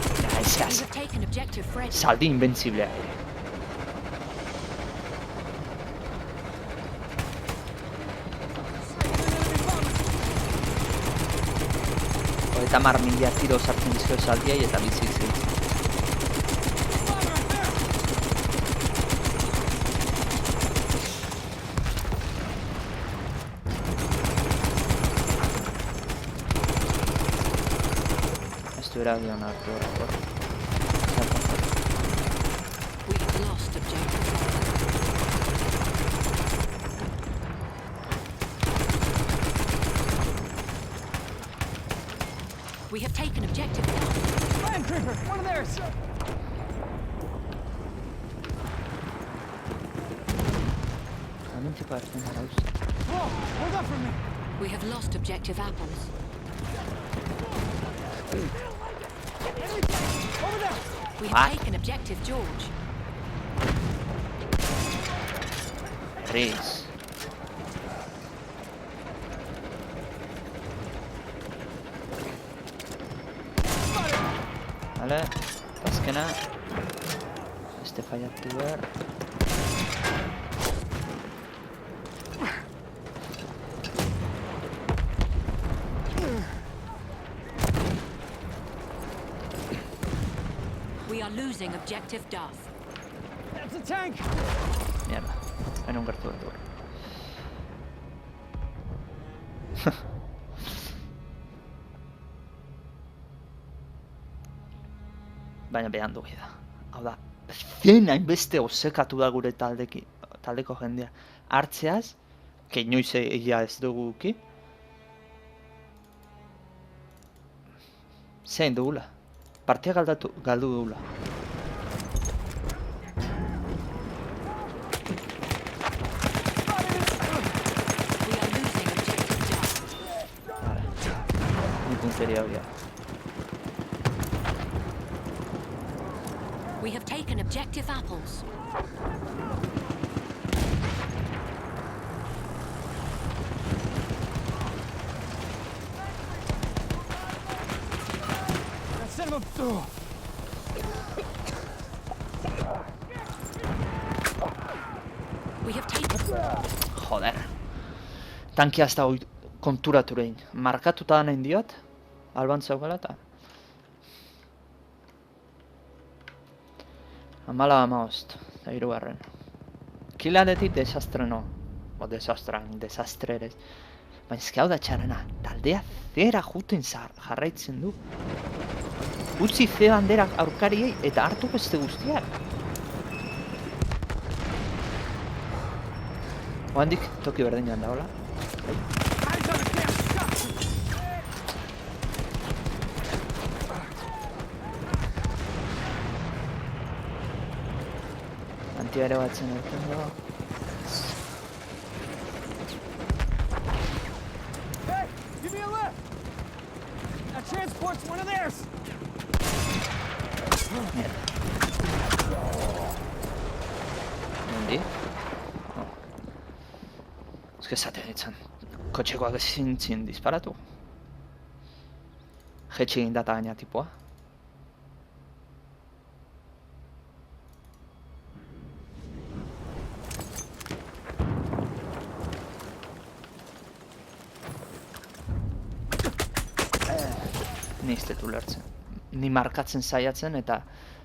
We have taken objective Freddy. Zaldi inbentziblea ere. Eta mila tiro sartzen dizko zaldiai eta bitzik ziltzen. Ez du eragion hartu horako. We have lost objective Duff. We have taken objective Duff. Land creeper! One of theirs! Hemen tipa erken arauz. Whoa! Hold up for me! We have lost objective Apples. Over there! We What? have taken objective George. Tres. Vale, azkena. Beste faiatu behar. We are losing objective Duff. That's a tank! Mierda, hain gertu behar. Baina behan dugu da. Hau da, zen hainbeste osekatu da gure taldeko jendea. Hartzeaz, que inoiz egia ez dugu uki. Zein dugula. Partia galdu dugula. We are losing objective Duff. Vale. Ni punteria hori da. We have taken objective Apples. Let's send him up through! We have taken... Joder. Tankia ez da konturaturein. Markatuta da nahin diot. Alban zaukala eta. 14 eta 3. Kiladetik desastre no. O desastre ere. Baina ezke hau da txarena. Taldea zera juten jarraitzen du. Utzi ze bandera aurkariei eta hartu beste guztiak. Oandik toki berdinean da, hola? Eyes on the damn shot! Antiaero batzen erten dago. Hey! Give me a lift! That transport's one of theirs! Mierda. Nondi? Oh. Ez que esaten ditzen. Kotxekoak ezin zin disparatu. Jetxe egin data gaina tipoa. Ni ez dut ulertzen. Ni markatzen saiatzen eta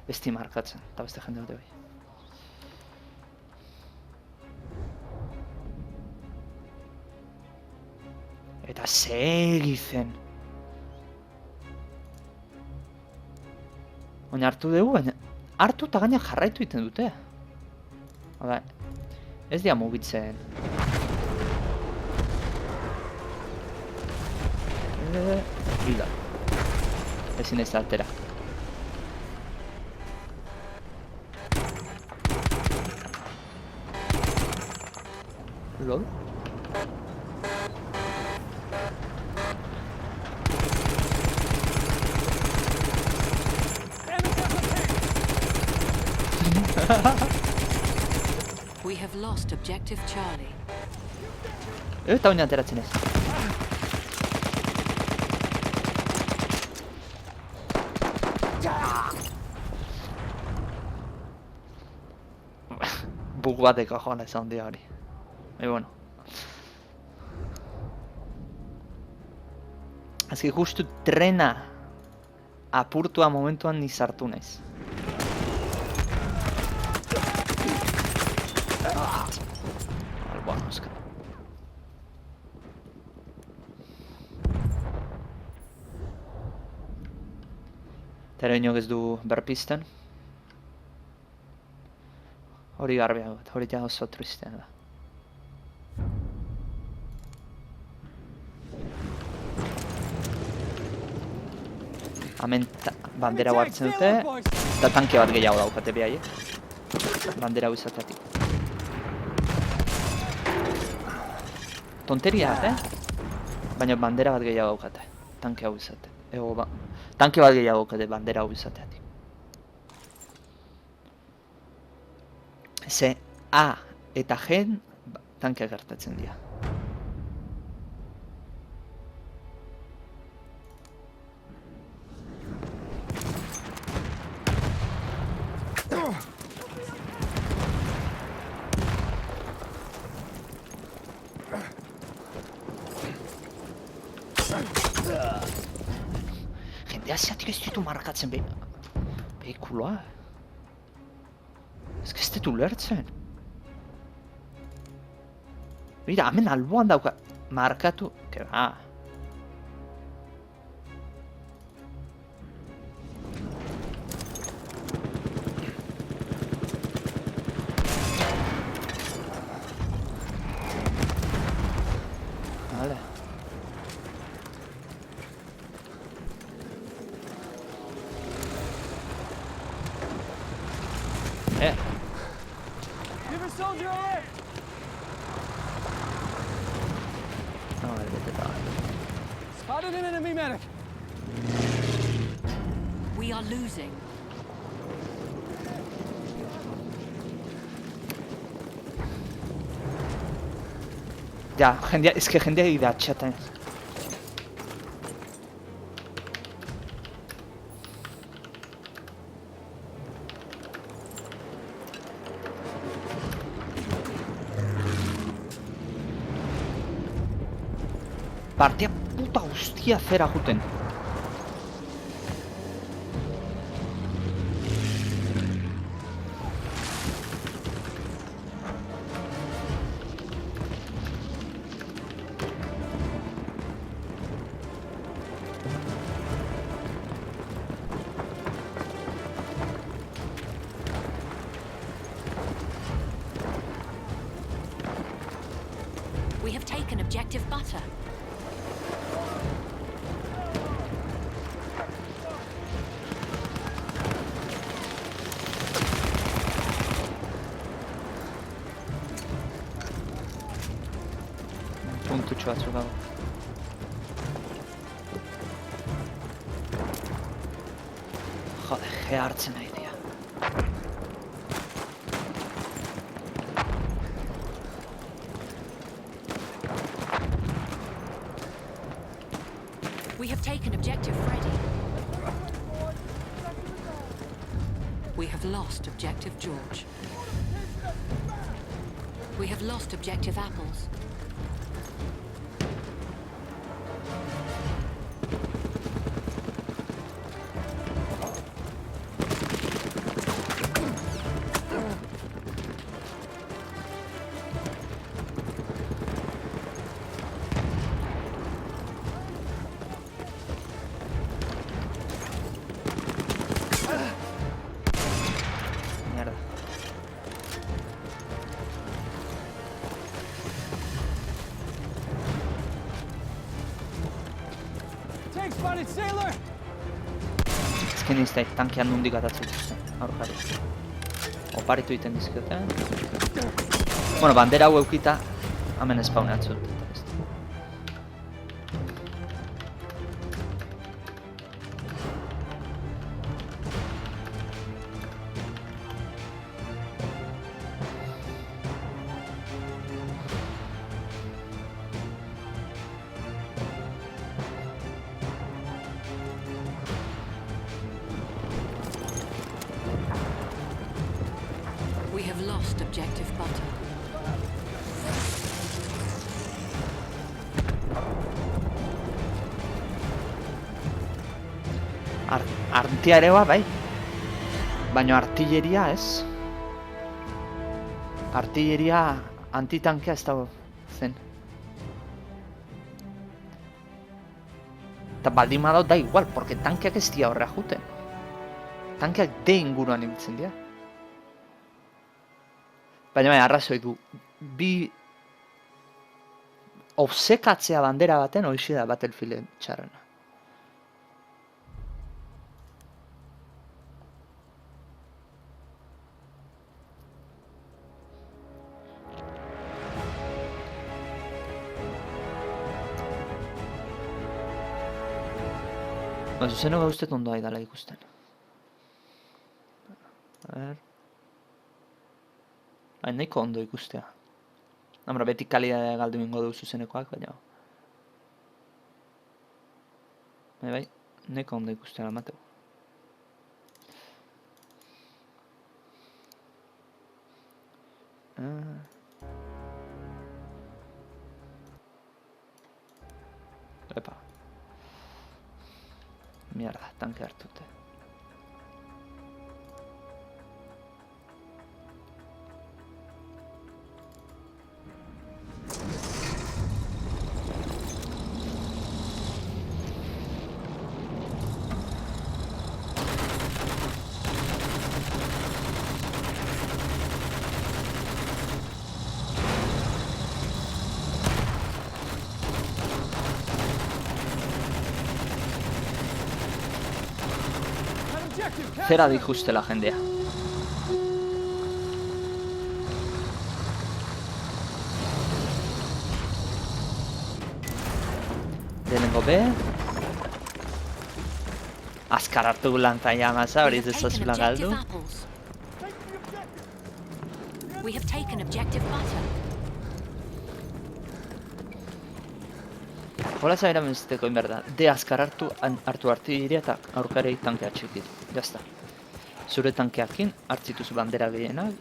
besti markatzen. Eta beste jende dute bai. Eta segi zen. Baina hartu dugu, baina hartu eta gaina jarraitu egiten dute. Hala, ez dira mugitzen. Hila. Ezin ez da altera. Lol. We have lost objective Charlie. Eta honi ateratzen ez. Bug bateko joan ez handia hori. Bueno. Azki justu trena apurtua momentuan ni sartu naiz. Alboan, oska. Eta ere inok ez du berpisten. Hori garbia dut, hori ja oso tristea da. Hemen bandera hau hartzen dute, eta tanke bat gehiago daukate behaiek. Bandera hau izateatik. Tonteria bat, baina bandera bat gehiago daukate, tanke hau izate. Tanke bat gehiago daukate bandera hau izateatik. Ze A eta G tanke gertatzen dira. Jende asiatik ez ditu markatzen behikuloa. Ez ditu lertzen. Mira, hemen alboan dauka markatu. Que va. Vale. Give a soldier a lift! No, vete da. Spotted an enemy medic! We are losing. Ja, jendea, es que jendea idatxaten. Partia puta guztia zera juten. We have taken objective butter. Puntutxo batzuk hau. Jode, ge hartzen nahi dira. We have taken objective Freddy. We have lost objective George. We have lost objective apples. Mierda. Tank spotted, sailor! Ezken izte, tankean nundik atatzen dituzten, aurkari. Oparitu egiten dizkiote. Bueno, bandera hau eukita, hemen espauneatzu dut. We have lost objective butter. Artia ere bai. Baina artilleria ez. Artilleria antitankea ez dago zen. Eta baldin badau da igual, porque tankeak ez dira horrea juten. Tankeak de inguruan ibiltzen dira. Baina arrazoi du, bi obsekatzea bandera baten hoxe da Battlefield txarrena. Zuzeneko gauztet ondo aidala ikusten. A ver... nahiko ondo ikustea. Hombre, beti kalidadea galdu ingo du zuzenekoak, baina... Bai, nahiko ondo ikustea amateu. Epa. Mierda, tanke hartute. Zera dijustela jendea. Lehenengo be... Azkar hartu lantaia maza, hori ez ezazula galdu. We have taken objective butter. Hola zaira menziteko inberda. De azkar hartu artileria eta aurkarei tankea txikitu. Jazta. Zure tankeakin hartzituz bandera gehienak.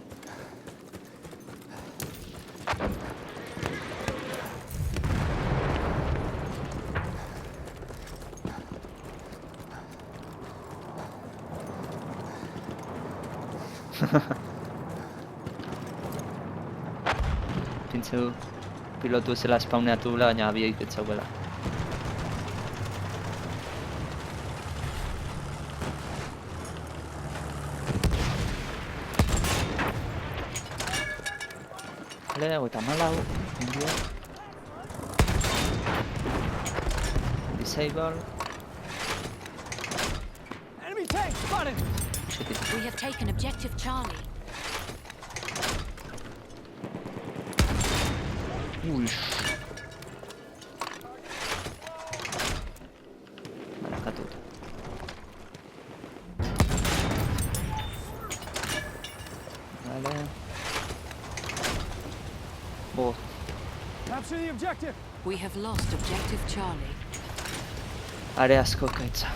Pintzeu pilotu ezela spawneatu dula, baina abieik etzauela. Vale, eta malau, indio. Disable. Enemy tank spotted! We have taken objective Charlie. Uix. Barakatut. Vale. Bo. Capture the objective! We have lost objective Charlie. Are asko kaitza.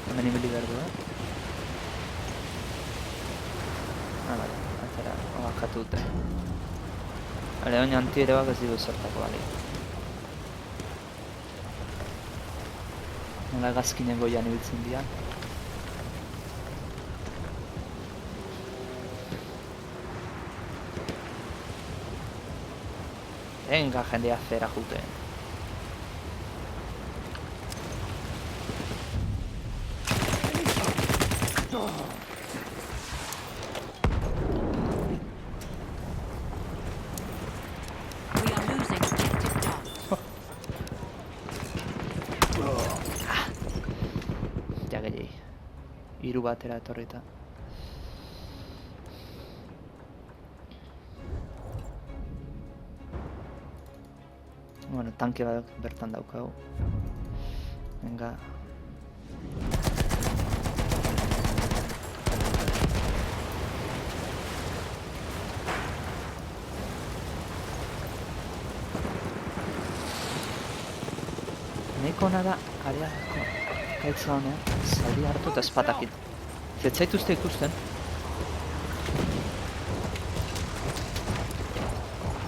Hemen ibili behar du, vale, atera, bakatu dute. Vale, baina antieroak ez digu zertako bali. Nola gazkinen goian ibiltzen dira. Venga, jendea zera jute. We are losing objective Duff. Ja gehiagi. Hiru batera etorrita. Bueno, tanke bat bertan daukagu. Venga. Neko nada areako gaitza honean, zaldi hartu eta espatakit. Zetzaituzte ikusten.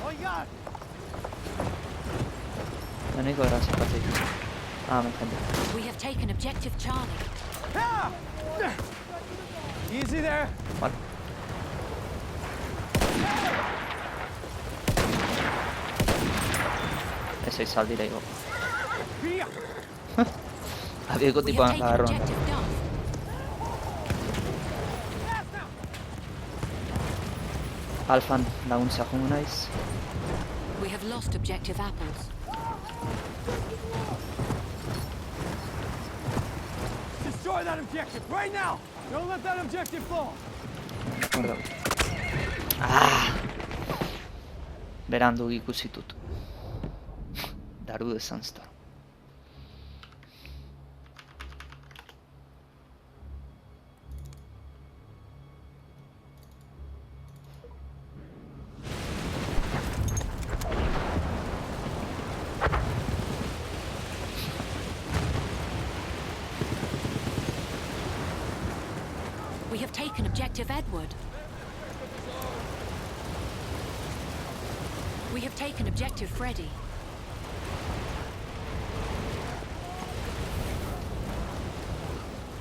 Oh, God! Neko eraz apatzea ikusten. Me jende. We have taken objective Charlie. Ah! Easy there! Vale. Ez zaldira igo. Here! Abieko We tipoan have taken agarroan. objective Duff. Alfan laguntza jungo naiz. We have lost objective apples. Destroy that objective right now! Don't let that objective fall! Guarda. Ah! Berandu ikusi dut. Darude Sandstorm. We have taken objective Edward. We have taken objective Freddy.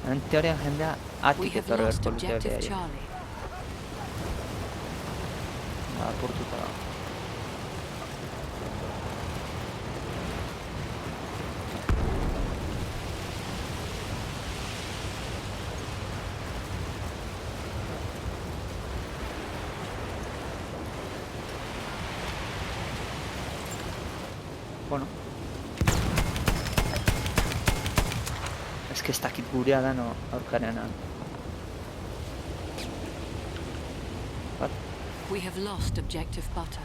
En teorian jendea We atik have etorri lost beharko luke objective beraiek. Charlie. Apurtuta dago. Bueno. Ez que ez dakit gurea da, no, aurkareana. Bat, We have lost objective Butter.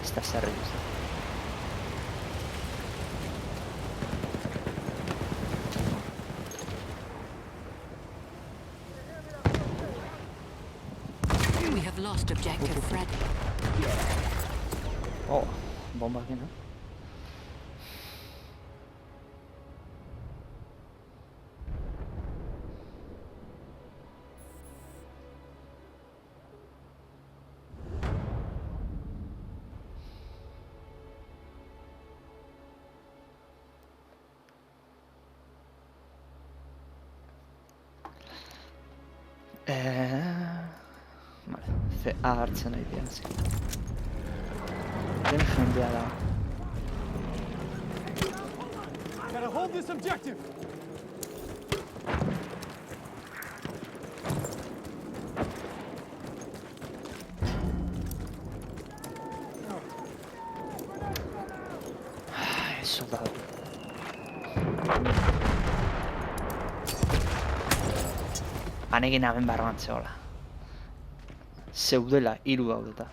ez da zer egin. We have lost objective Freddy. Oh, bomba aquí, ¿no? Vale, CA hartzen ari dira, zi. Den jendea da. Gotta hold this objective! Ai, soldado. Banekin hemen barruan zegoela. Zeudela, 3 gaudeta.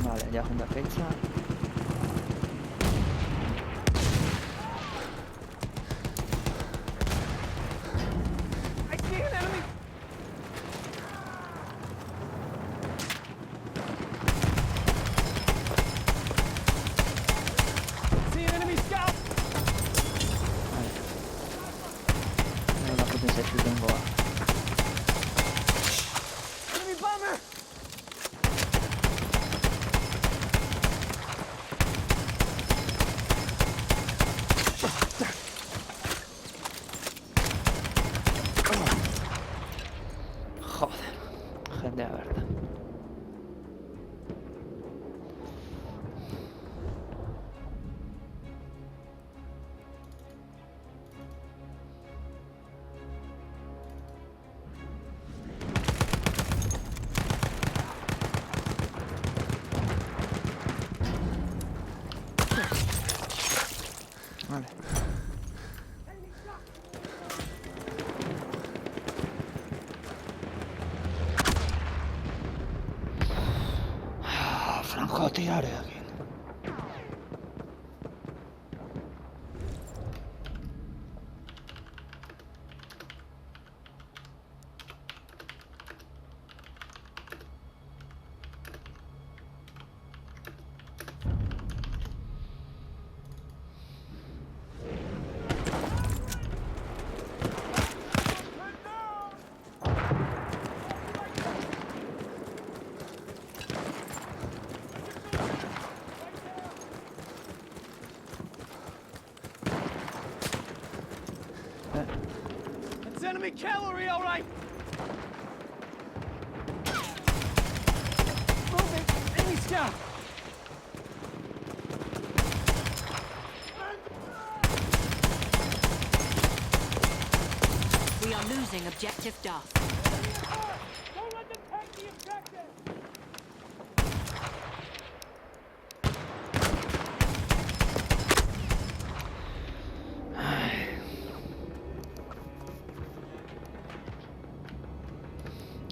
Vale, ya junta fecha. I see an enemy! See an enemy scout! La potencia più tengo. Enemy bomber! Joder, jendea berda. Vale. Francotirador. It's enemy cavalry, all right! out! We are losing objective Duff. Don't let them take the objective!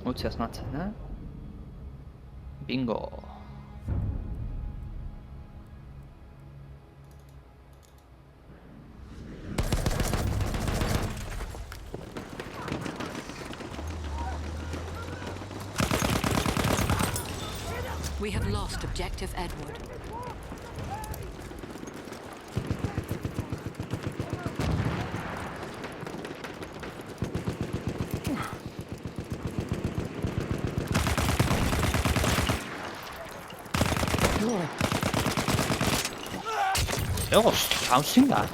Utzi asmatzen, Bingo. We have lost objective Edward. Hostia,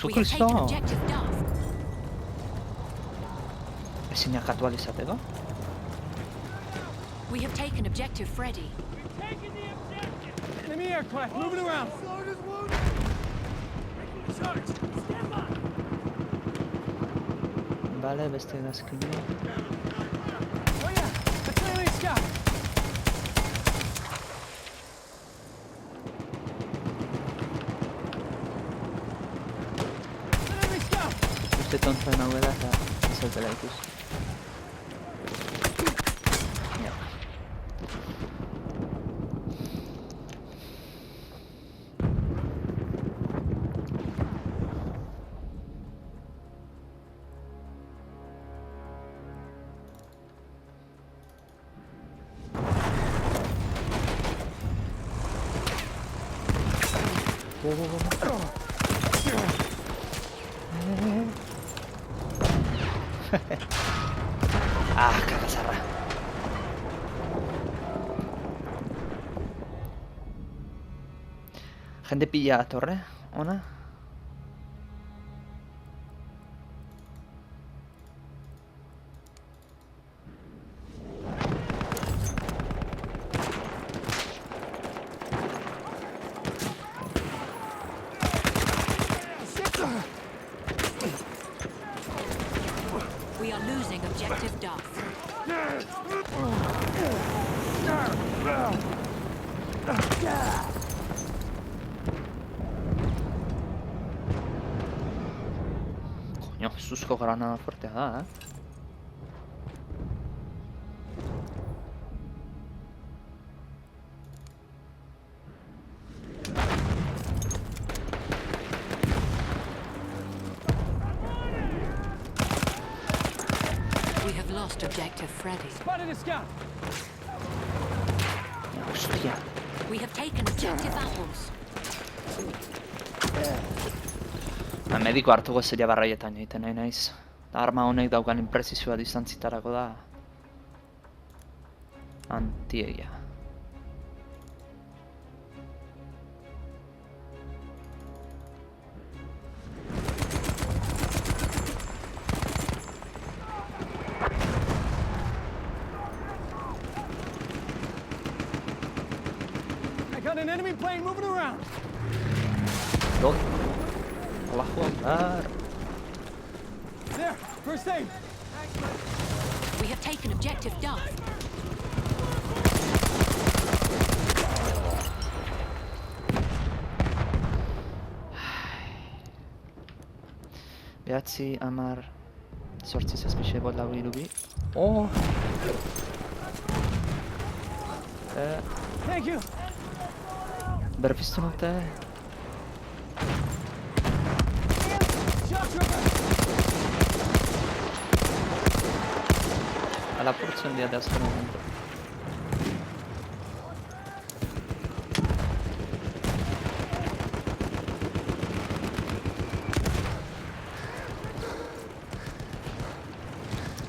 We have taken Jesucristo. objective Duff. Ezinak aktualizateko? We have taken objective Freddy. Taking the objective! Enemy aircraft moving around! Soldiers wounded! Making a charge! Stand by! Vale, beste gazkine. Oh yeah! That's an enemy scout! That's an enemy scout! Uste tontoen hau da eta ez dutela ikus. Ja. Ah, cagasarra. Jende pila datorre, ona? We are losing objective Duff. Coño, Jesusko granada fuertea da, We have lost objective Freddy. Spotted a scout! Hostia. We have taken objective Apples. Mediko hartuko zeria barraietan egiten nahi naiz. Arma honek daukan inpresizioa distantzitarako da. Antiegia. I got an enemy plane moving around! Lol. Allahu Akbar. There! First aid! We have taken objective Duff. Behatzi, amar, zortzi zazpixe bot lau hiru bi. Oh! Thank you! Berpiztu nute. Shot trooper! Alapurtzen dira azken momentu.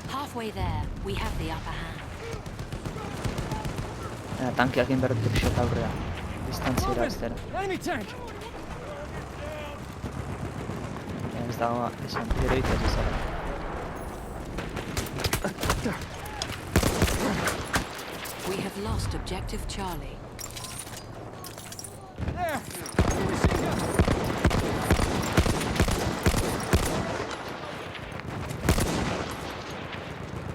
Halfway there, we have the upper hand. Tankeak inbertu pixot aurrea. Distantziera ez dela. Enemy tank! Ez dago esan, geroik ez izan. We have lost objective Charlie. There! Enemy machine gun!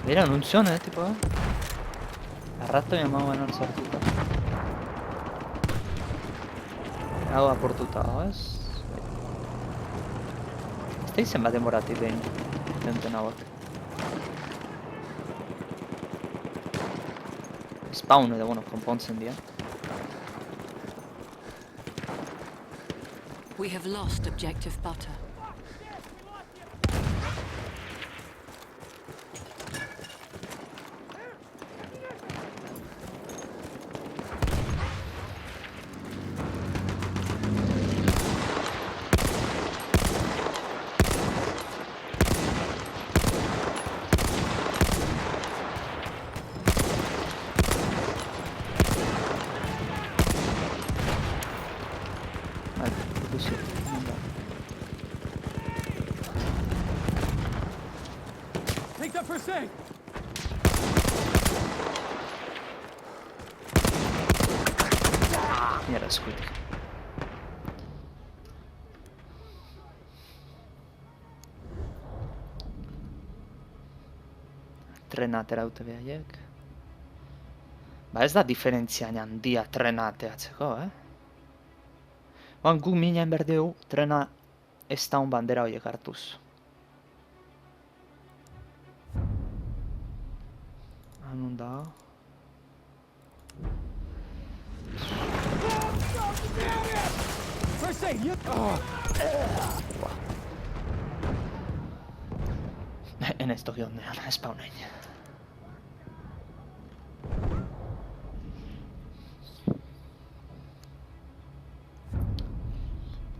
Mira, non funziona, tipo. Al rato mi mamma non sartuta. Avevo portato, Stai sembra demorati bene. Tante una volta. Spawn devono componse in via. We have lost objective butter. Così. Picked up first aid! Mi era squid. Trenate autoveaiek. Ba ez da diferentzia handia trenate atzeko, Guk minean berdeu trena ez daun bandera horiek hartuz. Anun da? First aid! You... Oh. En ez toki ondean, spawnain.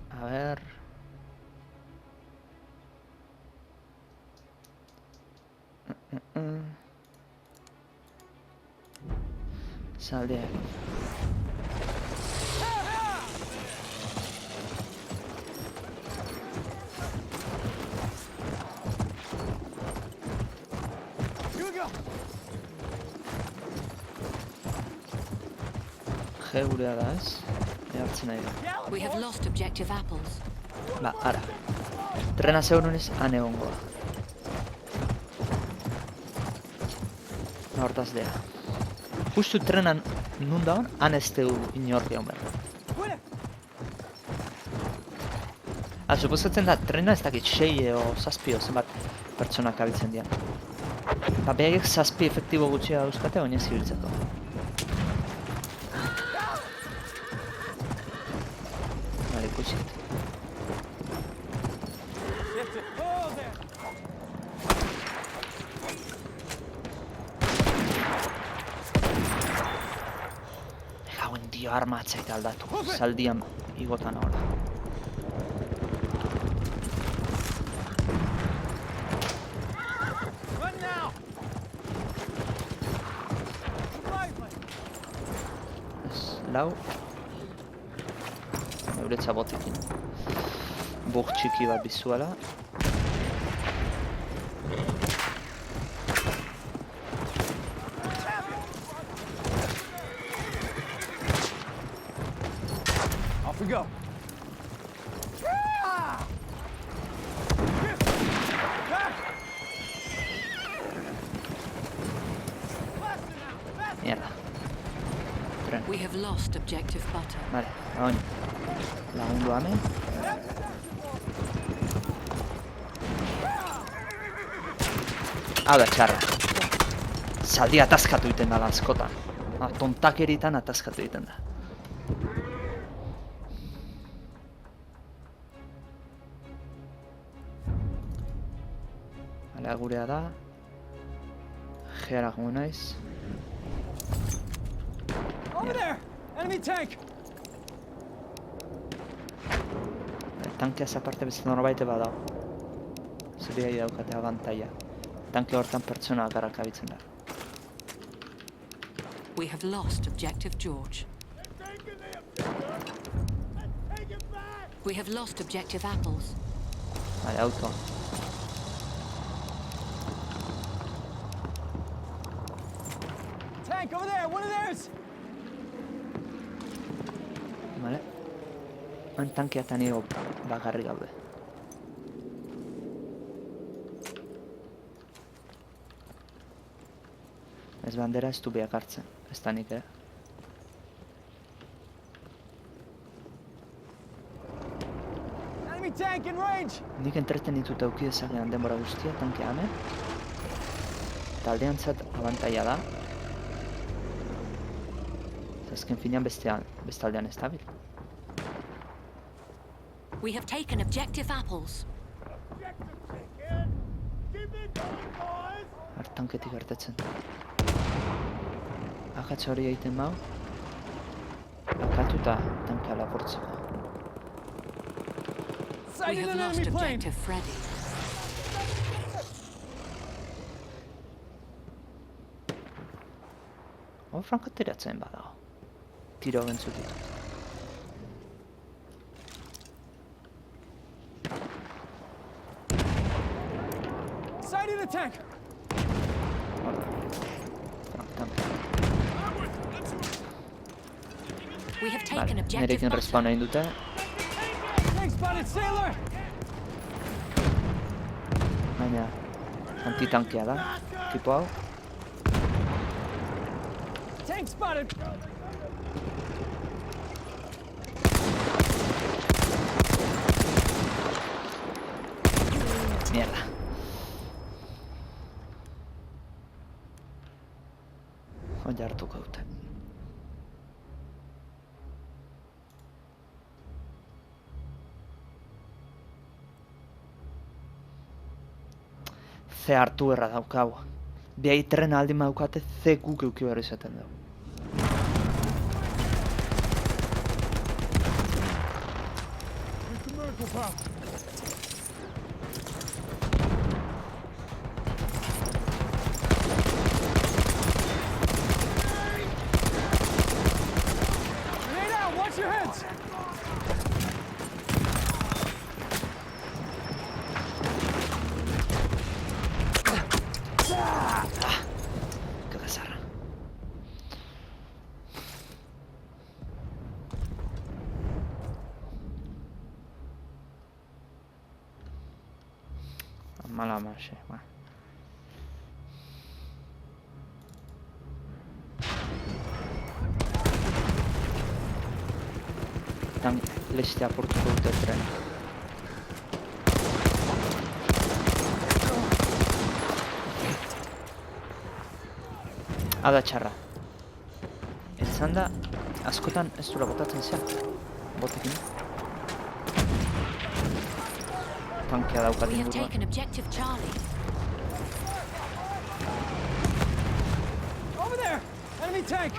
A ver... Sal de aquí. Here we go! G gurea da ez? Ehartzen nahi da. We have lost objective apples. Ba, ara. Trena zeurunez, han egongo da. Hortaz dea. Justu trenan nun daun, han ez teu inorri hon behar. Suposatzen da, trena ez dakit 6 edo 7 o zenbat pertsonak abiltzen dian. Ba, behaiek 7 efektibo gutxia dauzkate, oinez ibiltzeko. Bale, ikusit. Oh, there! Hauen dio arma atzaita aldatu. Zaldian igotan ahora. Run now! Lively! Lau. Euretza botekin. Bok txiki bat bizuala. Off we go! Mierda. Tren. We have lost objective butter. Vale, lagun. Lagundu ame. Hau da txarra. Zaldi ataskatu egiten da askotan. Tontakeritan ataskatu egiten da. Hala gurea da. Geara gongo naiz. Over there! Enemy tank! Tankeaz aparte beste norbait badao. Zuriai daukate abantaia. Tanke hortan pertsona bakarrak abitzen da. We have lost objective George. We have lost objective apples. Vale, auto. tank over there, one of theirs. Vale. Han tankea eta nio bakarrik gaude. Ez bandera ez du biak hartzen, ez da nik, Enemy tank in range. Nik entretenituta auki dezakean denbora guztia tankean, Taldeantzat abantaila da. Azken finean bestaldean ez dabil. We have taken objective apples. Tanketik gertatzen. Akatz hori egiten bau. Akatu eta tankea lapurtzeko. We Sighted have an lost enemy plane. objective Freddy. Franko tiratzen badago. Tiro gentzutik. Sighted a tank. Frank tanke. We have taken Vale, objective nerekin butter. respawn egin dute. Tank spotted, sailor. Baina antitankea da, tipo hau. Tank spotted. Mierda. Hori hartuko dute. C hartu erra daukau. Biai trena aldi maukate C guk euki behar izaten dugu. With the Merkel pal. Grenade out, watch your heads. Kagazarra. Mala marxe, ba. Tan leste apurtuko dute trena. Ada txarra. Etzan da, askotan ez dura botatzen zean. Botekin. Tankea We daukaten have burua. taken objective Charlie. Over there. Enemy tank.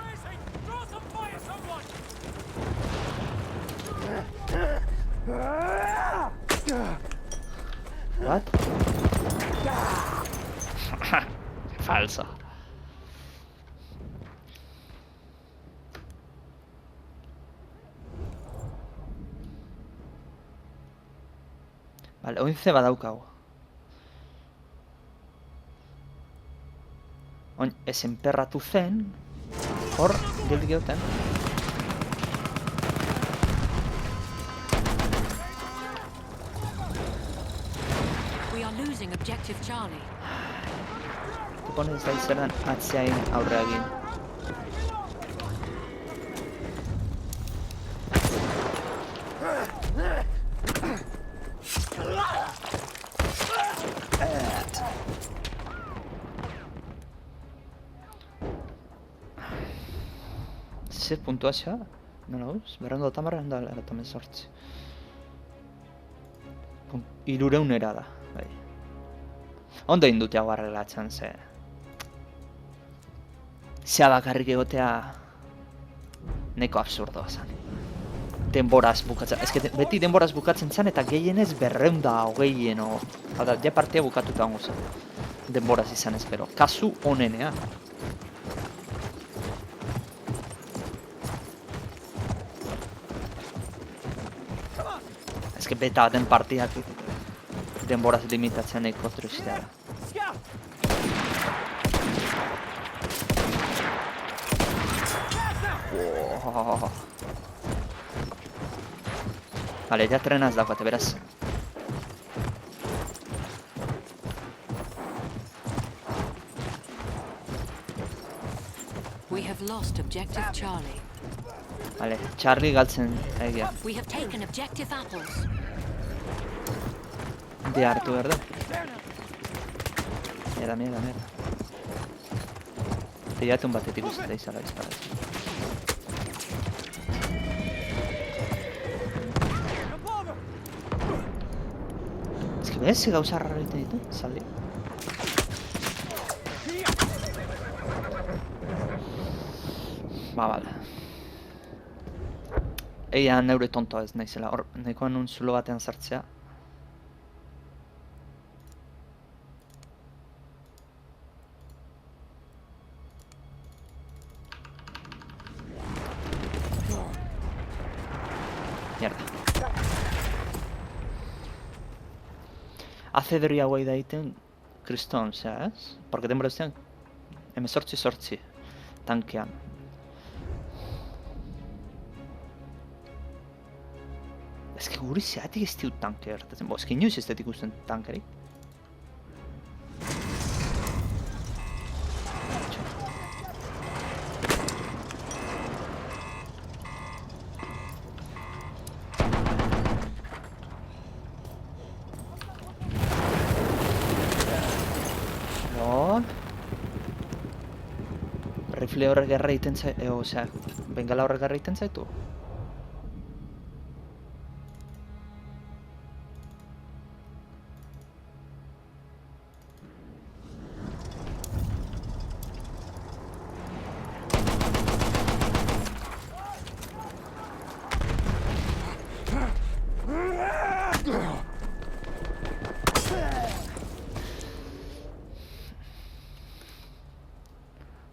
Draw some fire, someone! What? Falso. Vale, oin ze badaukagu. Oin ez enperratu zen, hor, geldi geoten. We are losing objective Charlie. Tipone ez da izerdan atzeain aurre egin. Zer puntuazioa? Nola guz? Berrendo eta marren da, eta mezortzi. Irureunera da, bai. Ondo indute hau arreglatzen, ze... Zea bakarrik egotea... Neko absurdoa zen. Denboraz bukatzen, beti denboraz bukatzen zen eta gehienez 220 o... Hada, ja partia bukatuta hongo zen. Denboraz izan ez, pero kasu honenean. Ez que beta baten partidak denboraz limitatzen eko tristea da. Scout. Oh. Bale, ja trena ez daukate, beraz. We have lost objective Charlie. Bale, Charlie galtzen egia. We have taken objective apples. De hartu behar du. Mierda. Teiatun batetik uste izala dispara. Ez que bez, gauza raro egiten ditu, zaldi. Bale. Eia neure tontoa ez naizela, hor, nahikoan nun zulo batean sartzea. Mierda. Azedri hauei da egiten kriston, zera, ez? Porque denbora eztean, sortzi tankean. Ez que guri zeatik ez diut tanke ertatzen, ez que inoiz ez dut ikusten tankerik. Rifle horrek gerra egiten zaitu, osea, bengala horrek gerra egiten zaitu.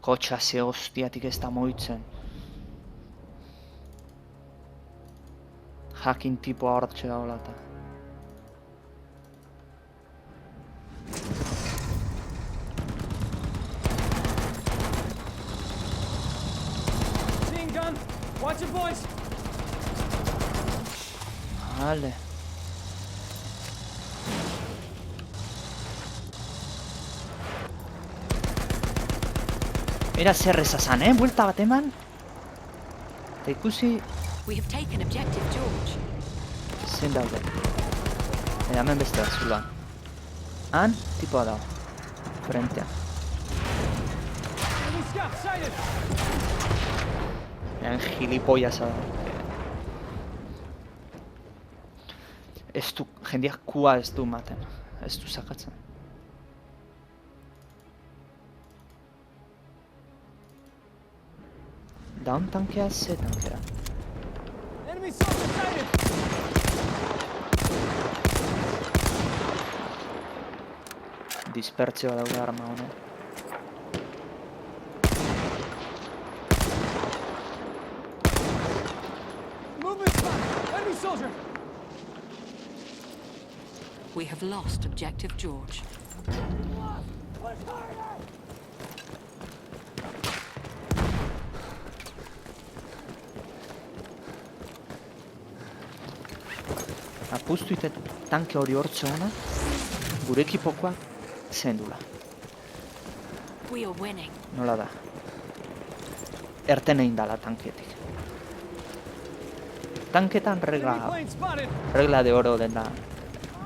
Kotxa ze hostiatik ez da moitzen. Jakin tipoa hortxe da holata. Machine gun! Watch it, boys! Vale. Mira zer ezazan, buelta bat eman. Eta ikusi We have taken objective George. zein daude. Hemen beste bat zuloan. Han, tipoa dago. Frentean. Enemy scout sighted! Hemen gilipollas da. Ez du, jendeak kua ez du maten. Ez du sakatzen. Down tankea ze tankera. Enemy soldier sighted! Dispertzioa daude arma honen. Movement spot! Enemy soldier! We have lost objective George. Apustu ite tanke hori hortze hona, gure ekipokoa zendula. We are winning. Nola da? Erten egin dala tanketik. Tanketan Enemy regla plane spotted! de oro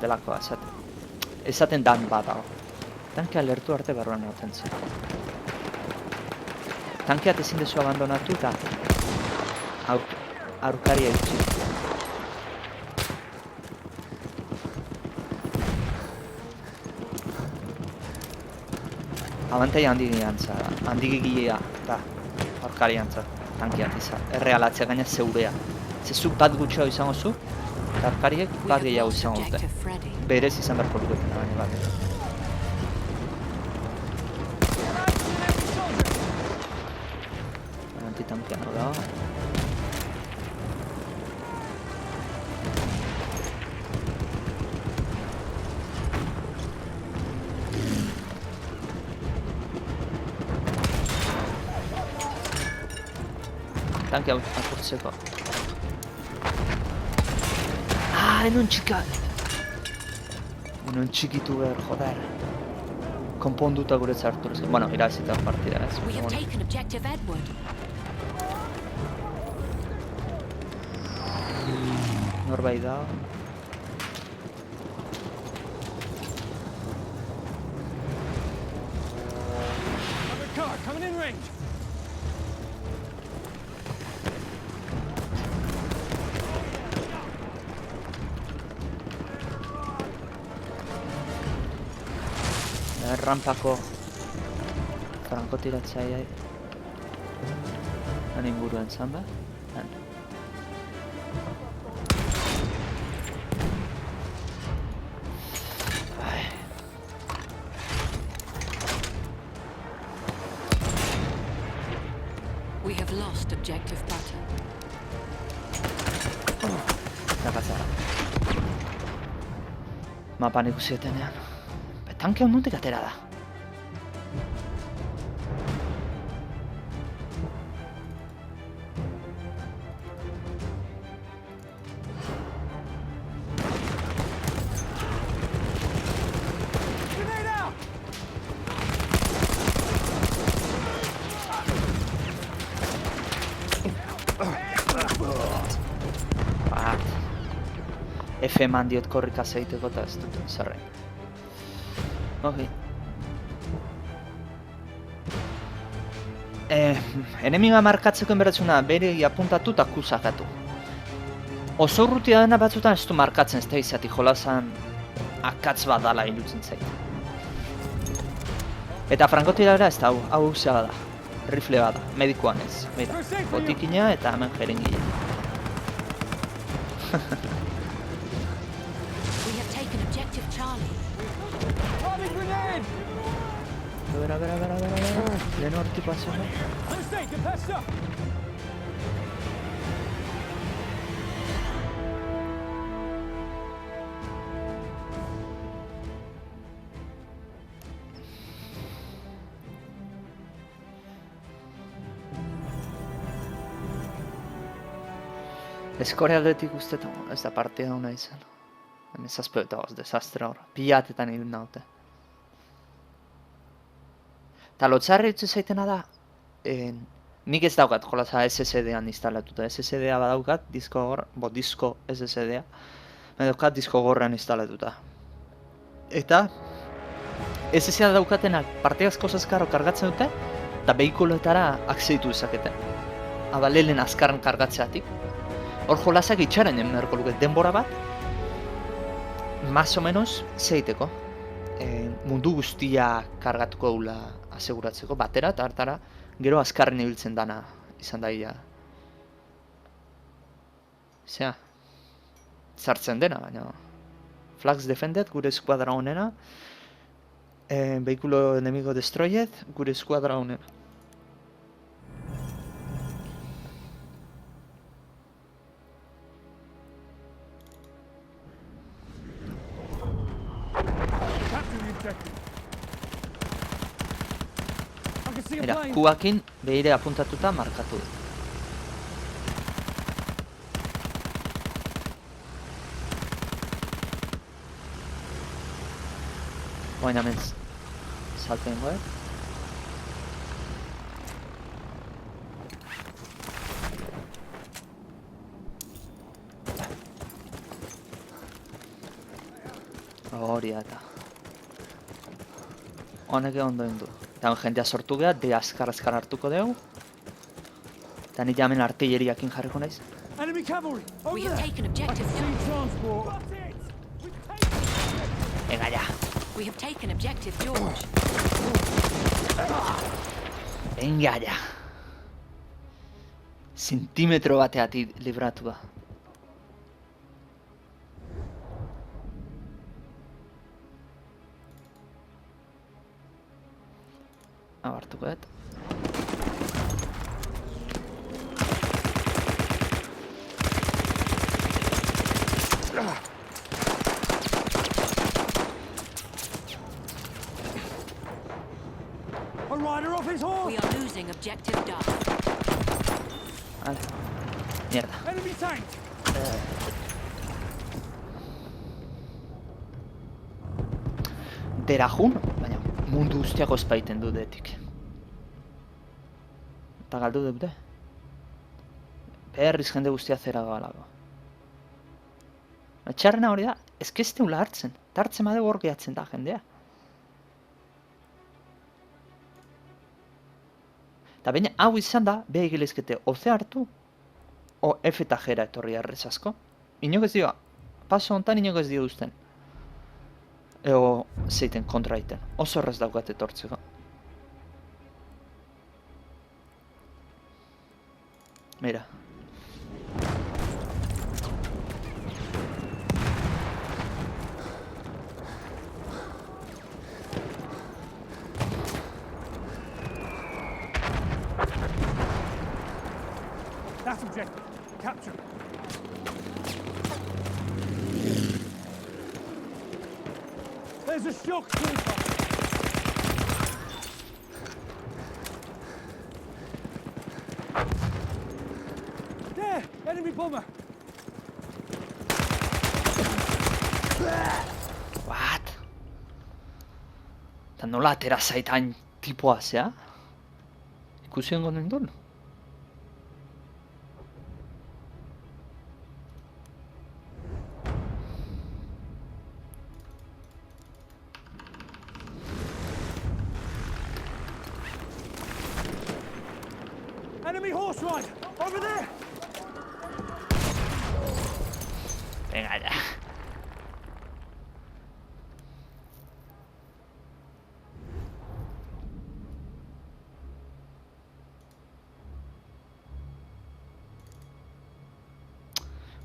delakoa esaten dan bat dago. Tankea lertu arte barruan egoten zen. Tankeat ezin dezu abandonatu eta aurkaria itxi. Abantaia handigilea da aurkaria antza tankeat izan. Errealatzea gaina zeurea. Zezuk bat gutxoa izango zu, eta aurkariek We bat have gehiago lost izango dute. objective Freddy. Berez izan beharko luketen baina bat. Get out to an enemy soldier! Antitankean hor dago. Tanke hau apurtzeko. Enun txika! Enun txikitu behar, joder. Konponduta guretzat hartu lezke. Bueno, irabazita partida ez. We have Bueno. taken objective Edward. Norbait da. Another car coming in range. Rampako frankotiratzailea han inguruan zan da. We have lost objective butter. Zara. Mapan ikusietenean. Tanke hau nondik atera da? Grenade out! Bat. F eman diot korrika zeiteko eta ez dut zerrein. Ok. Enemiga markatzeko enberatzuna bere apuntatu eta kusakatu. Oso urrutia dena batzutan ez du markatzen ez da izati jolazan akatz bat dala irutzen zait. Eta frankotiradora ez da hau usea bada. Rifle bada, medikoan ez. Mira, botikina eta hemen jeringile. We have taken objective Charlie. Lobbing grenade! Bera. Lehen hortik pasio. Understand, get patched up! Eskore aldetik ustetu, ez da partida hona izan. Hemen zazpeo eta oz, desastre hor. Pilatetan hil naute. Eta lotzarri utzi zaitena da, nik ez daukat jolaza SSD-an instalatuta. SSD-a badaukat, disko SSD-a, daukat disko gorrean instalatuta. Eta, SSD-a daukatenak partidazko zazkarro kargatzen dute, eta behikuloetara akzeitu dezakete. Lehen azkarren kargatzeatik. Hor jolazak itxaren egin beharko luke denbora bat, más o menos zeiteko. Mundu guztia kargatuko dula aseguratzeko batera eta hartara gero azkarren ibiltzen dana izan daia. Zea, zartzen dena, baina Flags Defended gure eskuadra honena, Vehikulo Enemigo Destroyed gure eskuadra honena. Capture the objective. I can see a Mira, plane. kuakin behire apuntatuta markatu du. Oain hemen salten goe. Hori eta. Honek ondo du. Eta jendea sortu geha, de azkar hartuko dugu. Eta nire hemen artilleriakin jarriko naiz. Enemy cavalry! Over We have there! taken I objective can see George. transport! Ega ja. We have taken objective George. Venga ja. Zentimetro bateatik libratu da. Hau hartuko dut. A rider off his horse! We are losing objective Duff. Vale. Mierda. Enemy tank! Derajun, baina mundu guztiak ospaiten du detik. Eta galdu dute. Berriz jende guztia zera galago. Txarrena hori da, ezke ez deula hartzen. Tartzen bade hor gehatzen da jendea. Eta baina hau izan da, beha igilezkete oze hartu, o F eta G etorri arrez asko. Inok ez dio, paso hontan inok ez dio uzten. Ego zeiten kontra iten. Oso horrez daukat etortzeko. Mira. That's objective. Capture. There's a shock trooper. There! Enemy bomber! What? Eta nola atera zaitan tipoa, zea? Ikusi hongo nindun? Enemy horse rider! Over there! Venga ya.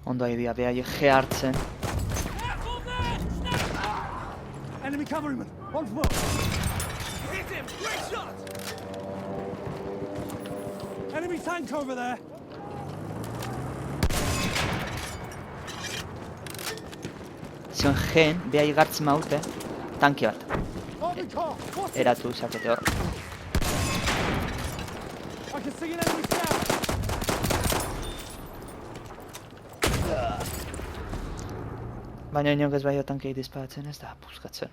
Ondo idea, behaiek G hartzen. Careful there! Snap! Enemy cavalryman! On foot! Hit him! Great shot! Enemy tank over there! Zion G-en, behaiek hartzen maute, tanki bat. Army car! What's it? Eratu zakete hor. I can see an enemy scout! Baina inok ez bai tankei disparatzen, ez da puskatzen.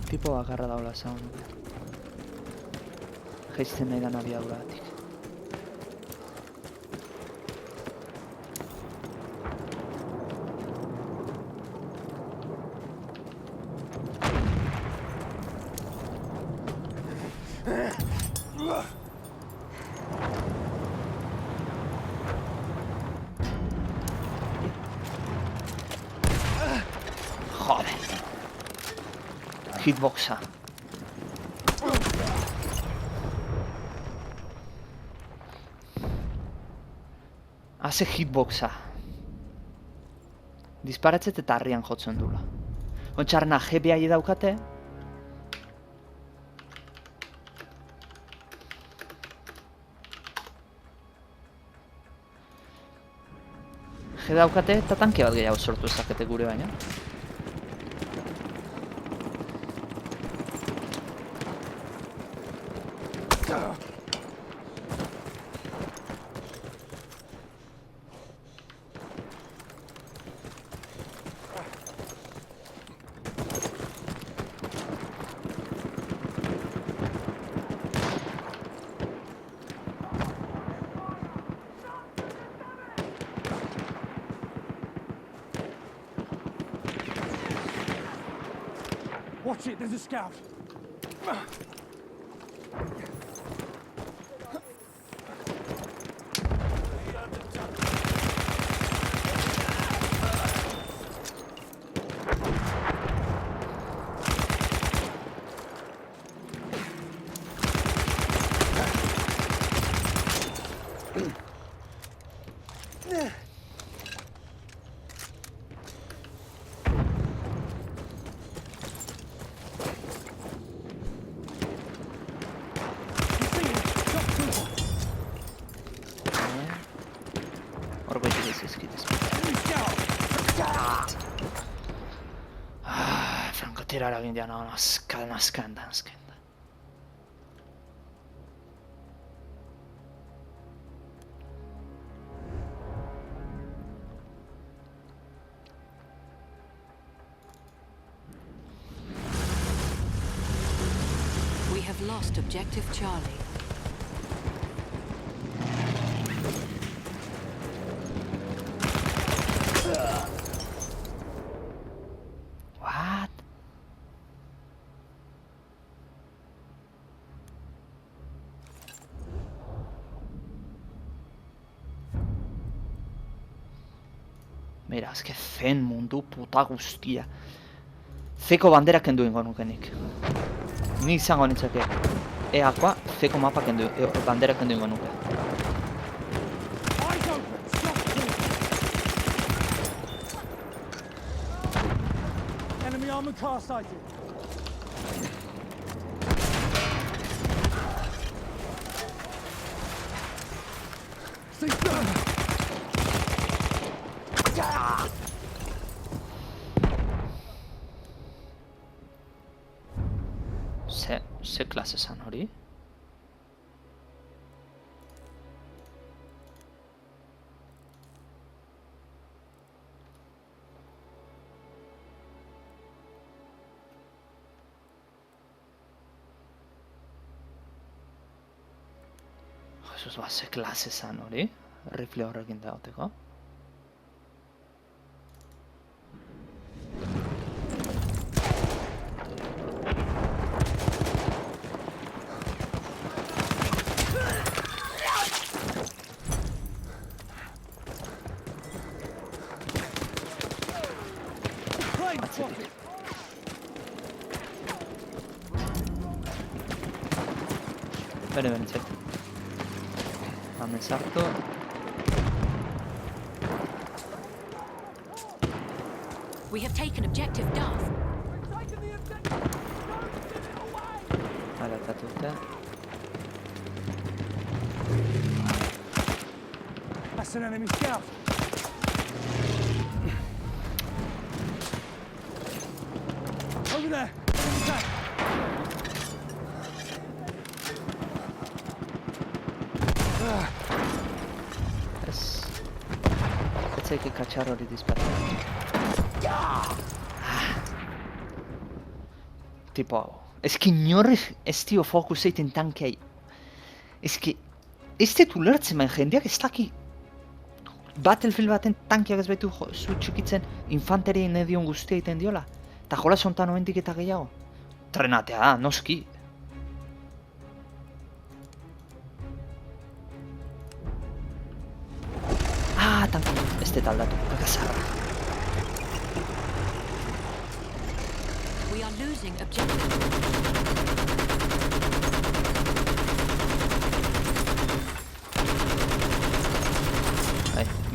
Tipo bakarra daula zaun. Jaizten nahi da abiaduratik. Joder. Hitboxa. Haze hitboxa. Disparatzet eta harrian jotzen dula. Ontxarna GBI daukate. G daukate eta tanke bat gehiago sortu ezakete gure baina. Watch it, there's a scout! Hor goitik zaizkit Enemy scout! frankotirara egin dian, azkan da. We have lost objective Charlie. What? Mira, eske zen mundu puta guztia. Zeko bandera kendu ingo nukenik. Ni izango nintzake EAkoa zeko mapa kendu, bandera kendu ingo nuke. Eyes open! Stop shooting! Enemy armored car sighted. Stay down! Ze klase zan hori? Jesus, ze klase zan hori? Rifle horrekin dagoteko. Plane spotted! Bene, check. Hemen sartu. We have taken objective Duff. We're taking the objective! Don't give it away! Alatatu dute. That's an enemy scout! Over there! Enemy tank! Ez... Ez zaiki katxar hori disparatzen. Tipo... Eski inorri ez dio fokus egiten tankei. Eski... Ez dut ulertzen baina jendeak ez daki... Battlefield baten tankiak ez baitu zu txikitzen infanterien edion guztia egiten diola. Eta jola zontan oendik eta gehiago. Trenatea, noski. Tanki, ez dut aldatu, kakazarra. We are losing objective.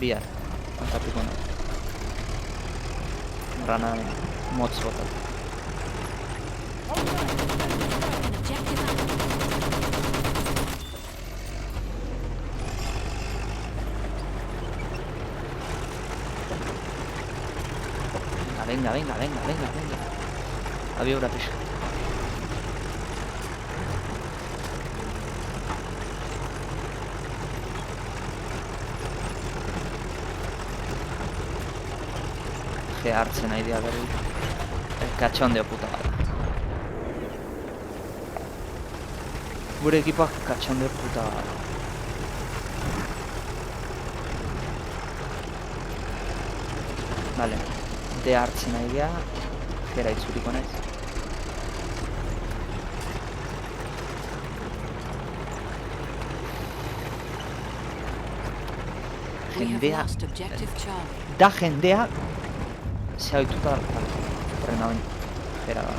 Bihar, kontatuko nahi. Rana motz botatu. An objective Alpha. Venga. Abiura pixka. Hartzen nahi dira berri. Katxondeo puta gara. Gure ekipoak katxondeo puta gara. Vale. De hartzen nahi dira. Gera itzuriko naiz. We have Jendea... lost objective Charlie. Da jendea... Se ohituta... Horrena bain... Bera da...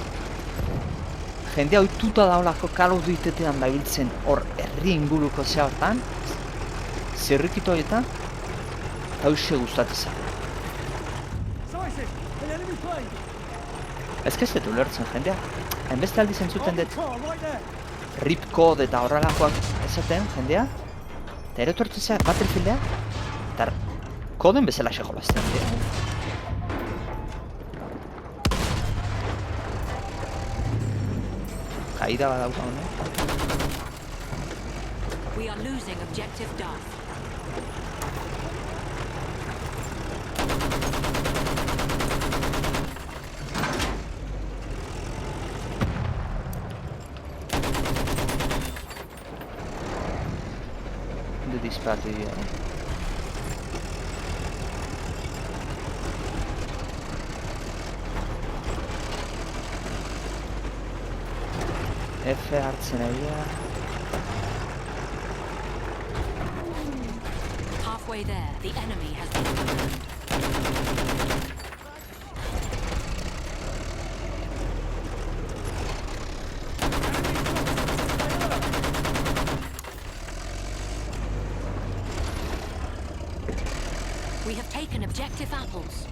Jendea ohituta daolako Call of Duty-tean dabiltzen hor herri inguruko zea hortan... Zirrikito horietan... Eta hoxe gustatzen zara. Sighted! An enemy plane! Ez que ez dut ulertzen jendea... Hainbeste aldiz entzuten Armored dut... car right there! Ripcode eta horrelakoak esaten jendea... Eta erotortzen zea Battlefieldea... Eta koden bezala jolazten dira. Kaida badauka honek. We are losing objective Duff. De disparati via. F hartzen egia. Halfway there, the enemy has been confirmed. We have taken objective apples.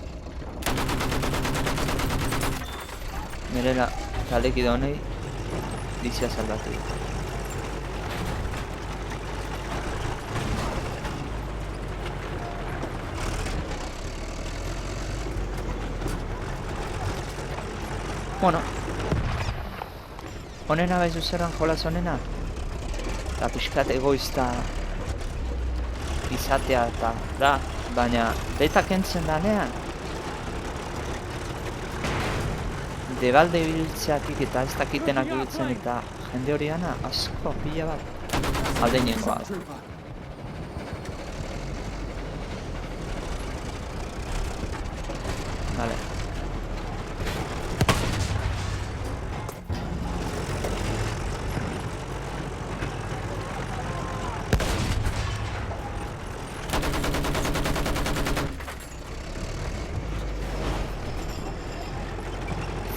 Nire taldekide honei bizia salbatu dut. Bueno, honena baizu zerran jolaz honena, eta pixkat egoizta izatea eta da, baina beta kentzen danean debalde ibiltzeatik eta ez dakitenak ibiltzen eta jende hori dana asko pila bat aldeinengoa. Vale.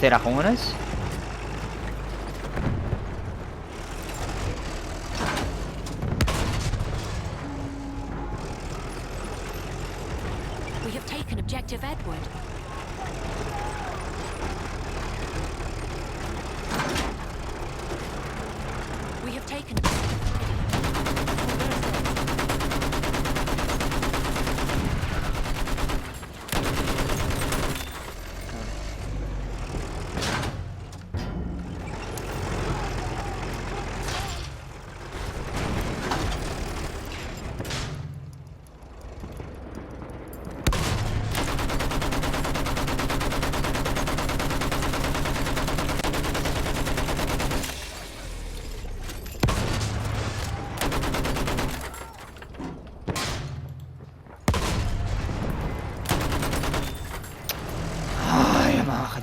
Zera jongo naiz? We have taken objective Edward. We have taken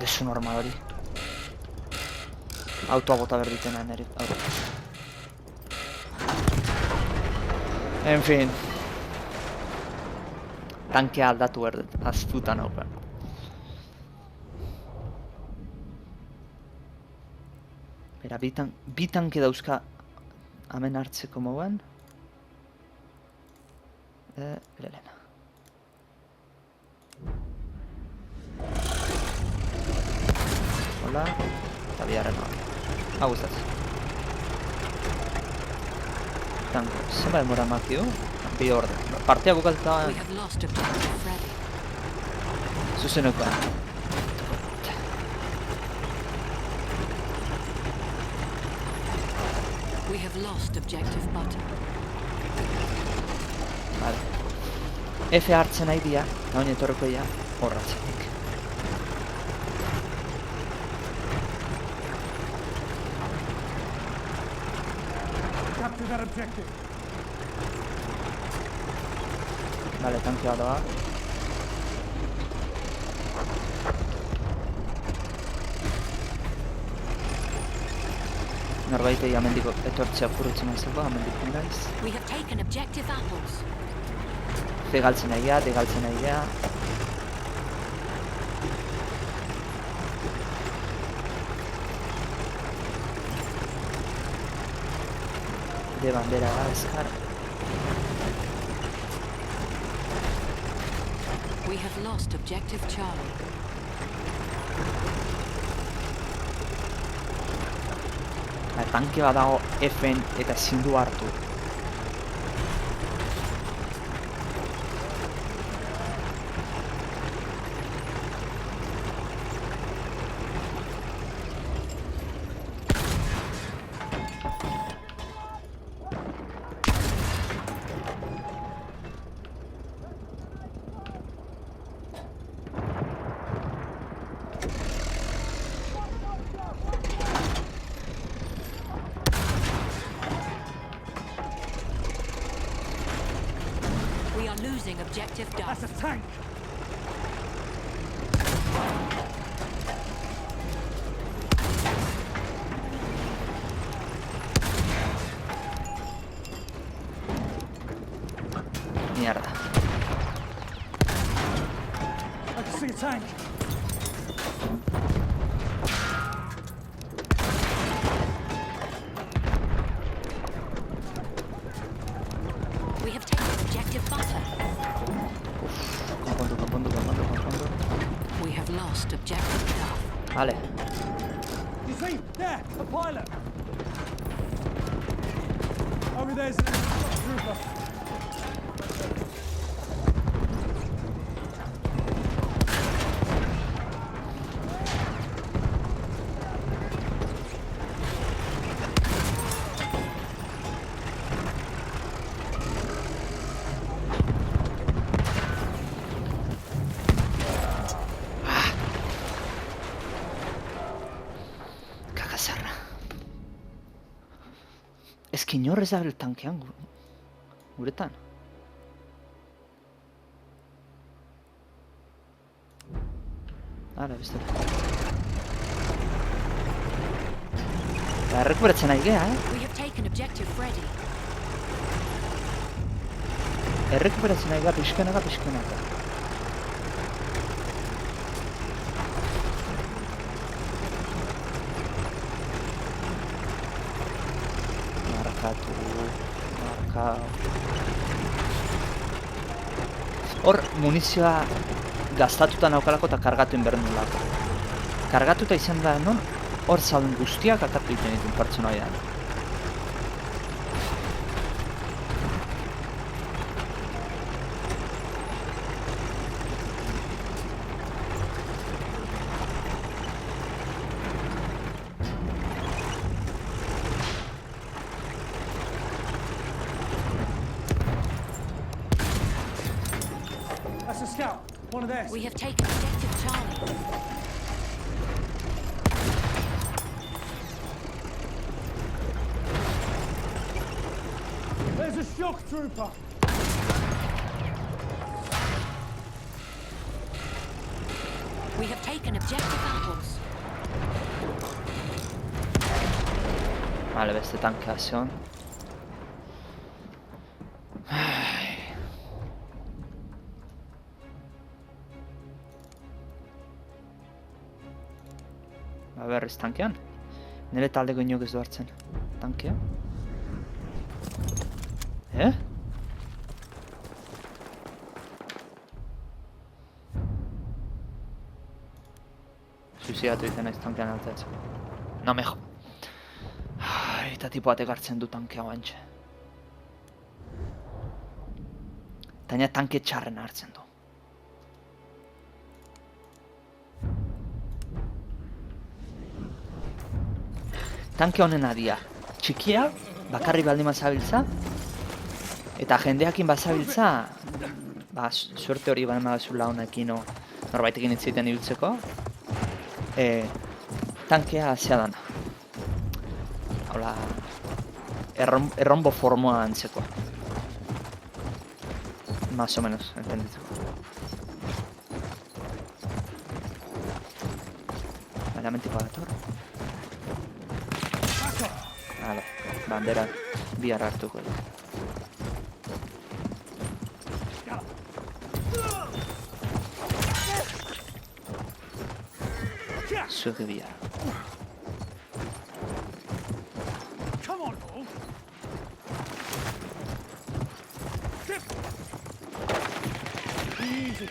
Desu normal hori. Autoa bota berditena nire. En fin. Tankea aldatu berdet, aztutan haupen. Bera, bi tanke dauzka hemen hartzeko mouen. Lelena. Hola, eta biharren hori. Hau guztatz. Tanko, zeba demora makio? Bi orde. Partia bukatuta... We have lost objective Freddy. Zuzeneko. We have lost objective Butter. Vale. F hartzen nahi dia, nahi etorreko ia, horratzenik. Capture that objective. Vale, tankea doa. Norbaitei amendiko etortzea purrutzen azeko, amendiko naiz. We have taken objective apples. F galtzen nahi gea, D galtzen nahi gea. De bandera da, eskar. We have lost objective Charlie. Tanke bat dago F-en eta ezin du hartu. Objective That's Duff. a tank. Mierda. I can see a tank. We have taken Objective Butter. Confondo. We have lost Objective Duff. Vale. You see? There, a pilot. Over there's a trooper. Kagasarra. Ez que inor ez da bel tankean guretan. Hala, beste. Errekuperatzen ari gea, We have taken Objective Freddy. Errekuperatzen ari gea pixkanaka. Marka. Hor, munizioa gastatuta naukalako eta kargatu inbernu lako. Kargatuta izan da, non? Hor zauden guztiak atartu egiten ditun pertsonaia. That's a scout. One of theirs. We have taken Objective Charlie. There's a shock trooper. We have taken Objective Apples. Vale, beste tankeazioan. Berriz tankean. Nire taldeko inok ez du hartzen. Tankea? Suizidatu egiten naiz tankean altatzen. No me jo. Eta tipo batek hartzen du tankea bantxe. Taina tanke txarren hartzen du. Tanke honen adia. Txikia, bakarri baldin bazabiltza, eta jendeakin bazabiltza, suerte hori balen badazula honekin norbaitekin itziten ibiltzeko, tankea azea dana. Hola, errombo formoa antzeko. Más o menos, entenditzeko. Elementiko dator. Hala, bandera bihar hartuko du. Zuge bihar. Come on, Paul. Easy.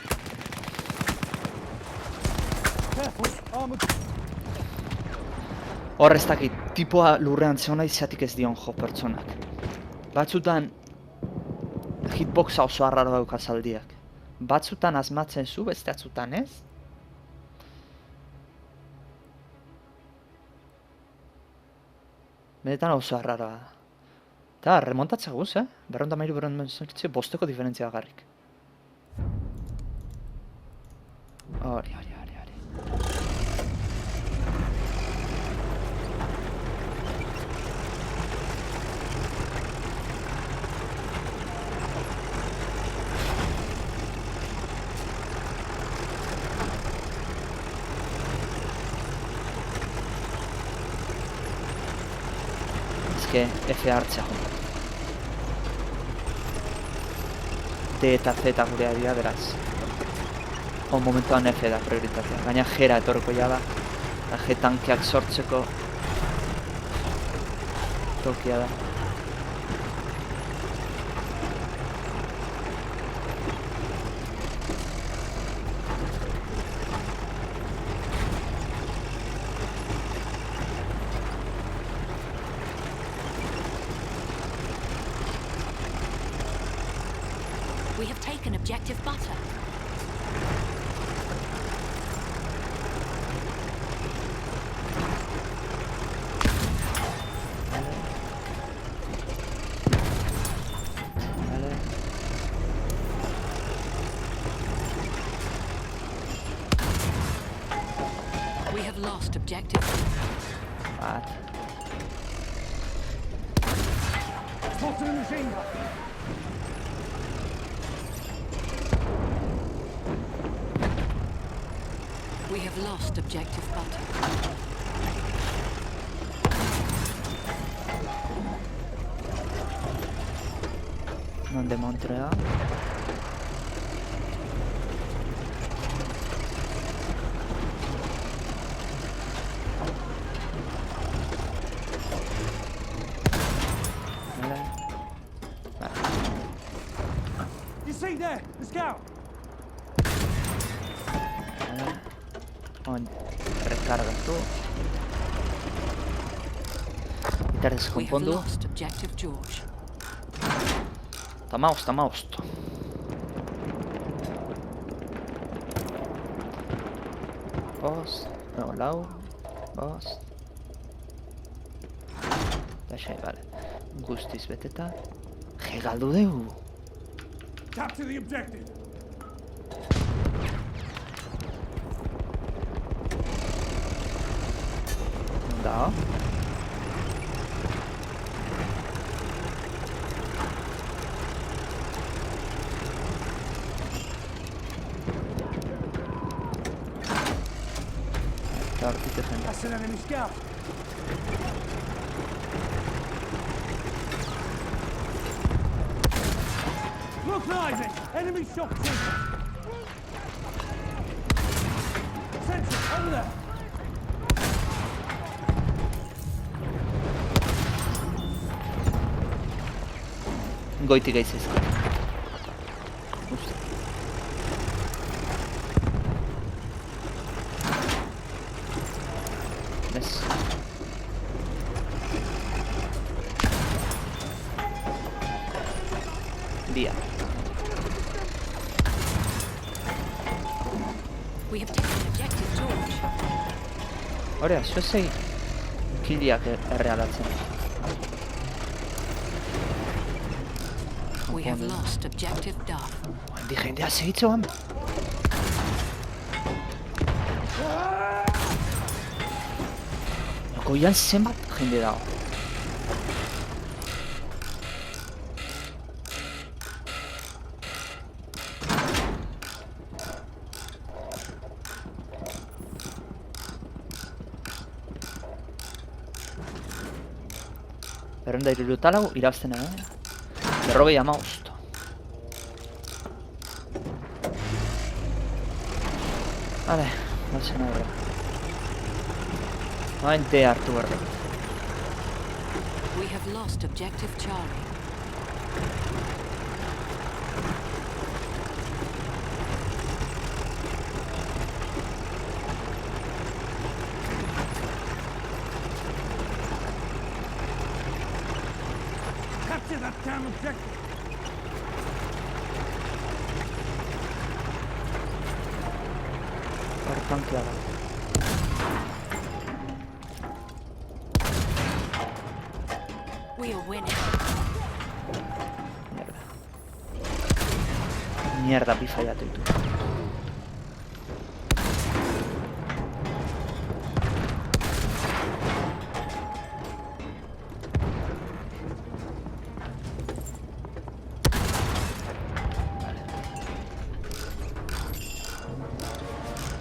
Careful, armored. Hor ez dakit, tipoa lurrean zeona izatik ez dion jo pertsonak. Batzutan hitboxa oso arraro daukaz aldiak. Batzutan asmatzen zu, beste atzutan ez. Benetan oso arraroa da. Eta remontatza guz, Berronda mairu bosteko diferentzia bakarrik. Hori. eske F hartzea jo. D eta Z gurea dira, beraz. Momentuan F da prioritatea. Gaina G-ra etorriko ja da. Eta G tankeak sortzeko tokia da. We have taken objective butter. Vale. We have lost objective. Vale. Spotted a machine gun. We have lost objective butter. Non de Montreal. Vale. Vale. You see there, the scout. Vale. On recarga tu. Eta We have deskonpondu. lost objective George. Tamaost. Bost. No, lau. Bost. Daxai, vale. Guztiz beteta. Galdu deu. Capture the objective. Da. Eta hortik ezen. That's an enemy scout. Look, Isaac! Enemy shock trooper! Sentry, over there! Goitik gaiz izan. Uste. Ez. Dia. We have taken objective George. Horea, zuezei kiliak errealatzen. We have lost objective Duff. Handi jendea segitzoan. Goian zenbat jende dago. Berrenda irurutalau irabztena, Berrogei amaost. Vale, batzen aurre. Hain D hartu berre. We have lost objective Charlie. Capture that damn objective! Hor tankea da. We are winning. Mierda, bi fallatu ditu.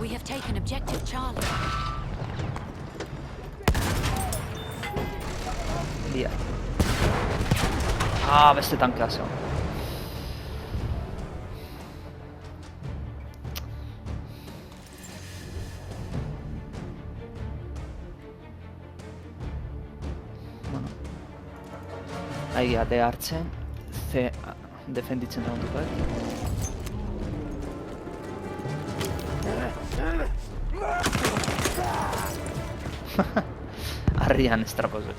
We have taken objective Charlie. Dia. Beste tankea zegoen. Bueno. Ahi ate hartzen, ze defenditzen dagoetuko, Harrian estrapozu.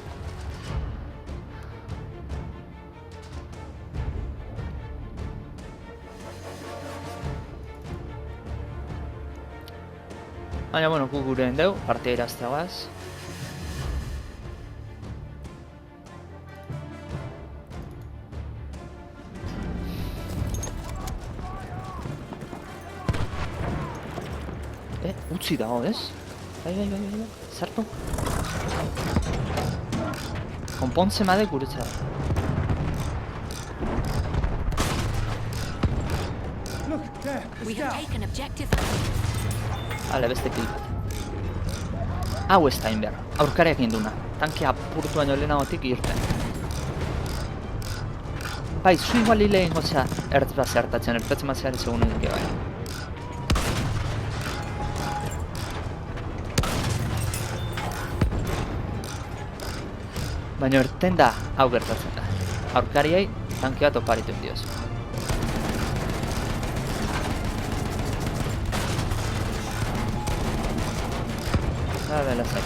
Baina, bueno, gu guren deu, partia irazteagoaz. Utzi dago, ez? Bai, zartu. Konpontze made guretzat. Look, there, the We have scout. taken objective. Hale, beste kill bat. Hau ez da inber, aurkariak induna. Tankea apurtu baino lehenagotik irten. Bai, zu igual hile ingotzea ertz bat zertatzen, ertatzen bat zehari segun egin bai. Baina erten da, hau gertatzen da. Aurkariai tanke bat oparitu indioz. Dela zai.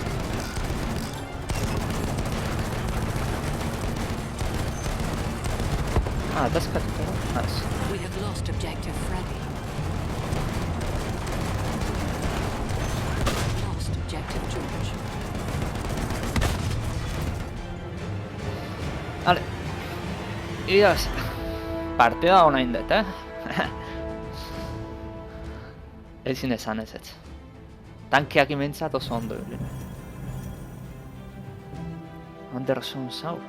Ataskatuko da? Ez. We have lost objective Freddy. Lost objective George. Hale. Iaz. Partida hona indet, Ezin esan ez ez. Tankeak imentzat oso ondo egin. Anderson zau.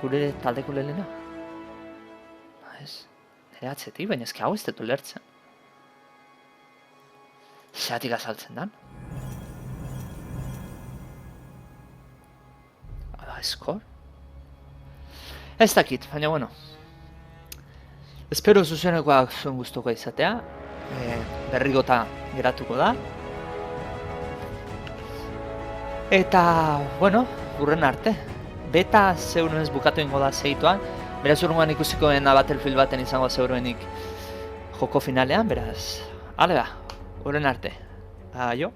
Gure taldeko lehena. Ez. Nire atzetik, baina ezki hau ez detu lertzen. Zeratik azaltzen dan? Ala, eskor? Ez dakit, baina bueno. Espero zuzenekoak zuen gustuko izatea. Berrigota geratuko da. Eta, bueno, urren arte. Beta zeurenez bukatu ingo da zeituan. Beraz urrengoan ikusiko dena Battlefield baten izango zeurenik joko finalean, beraz. Alega, urren arte. Aio.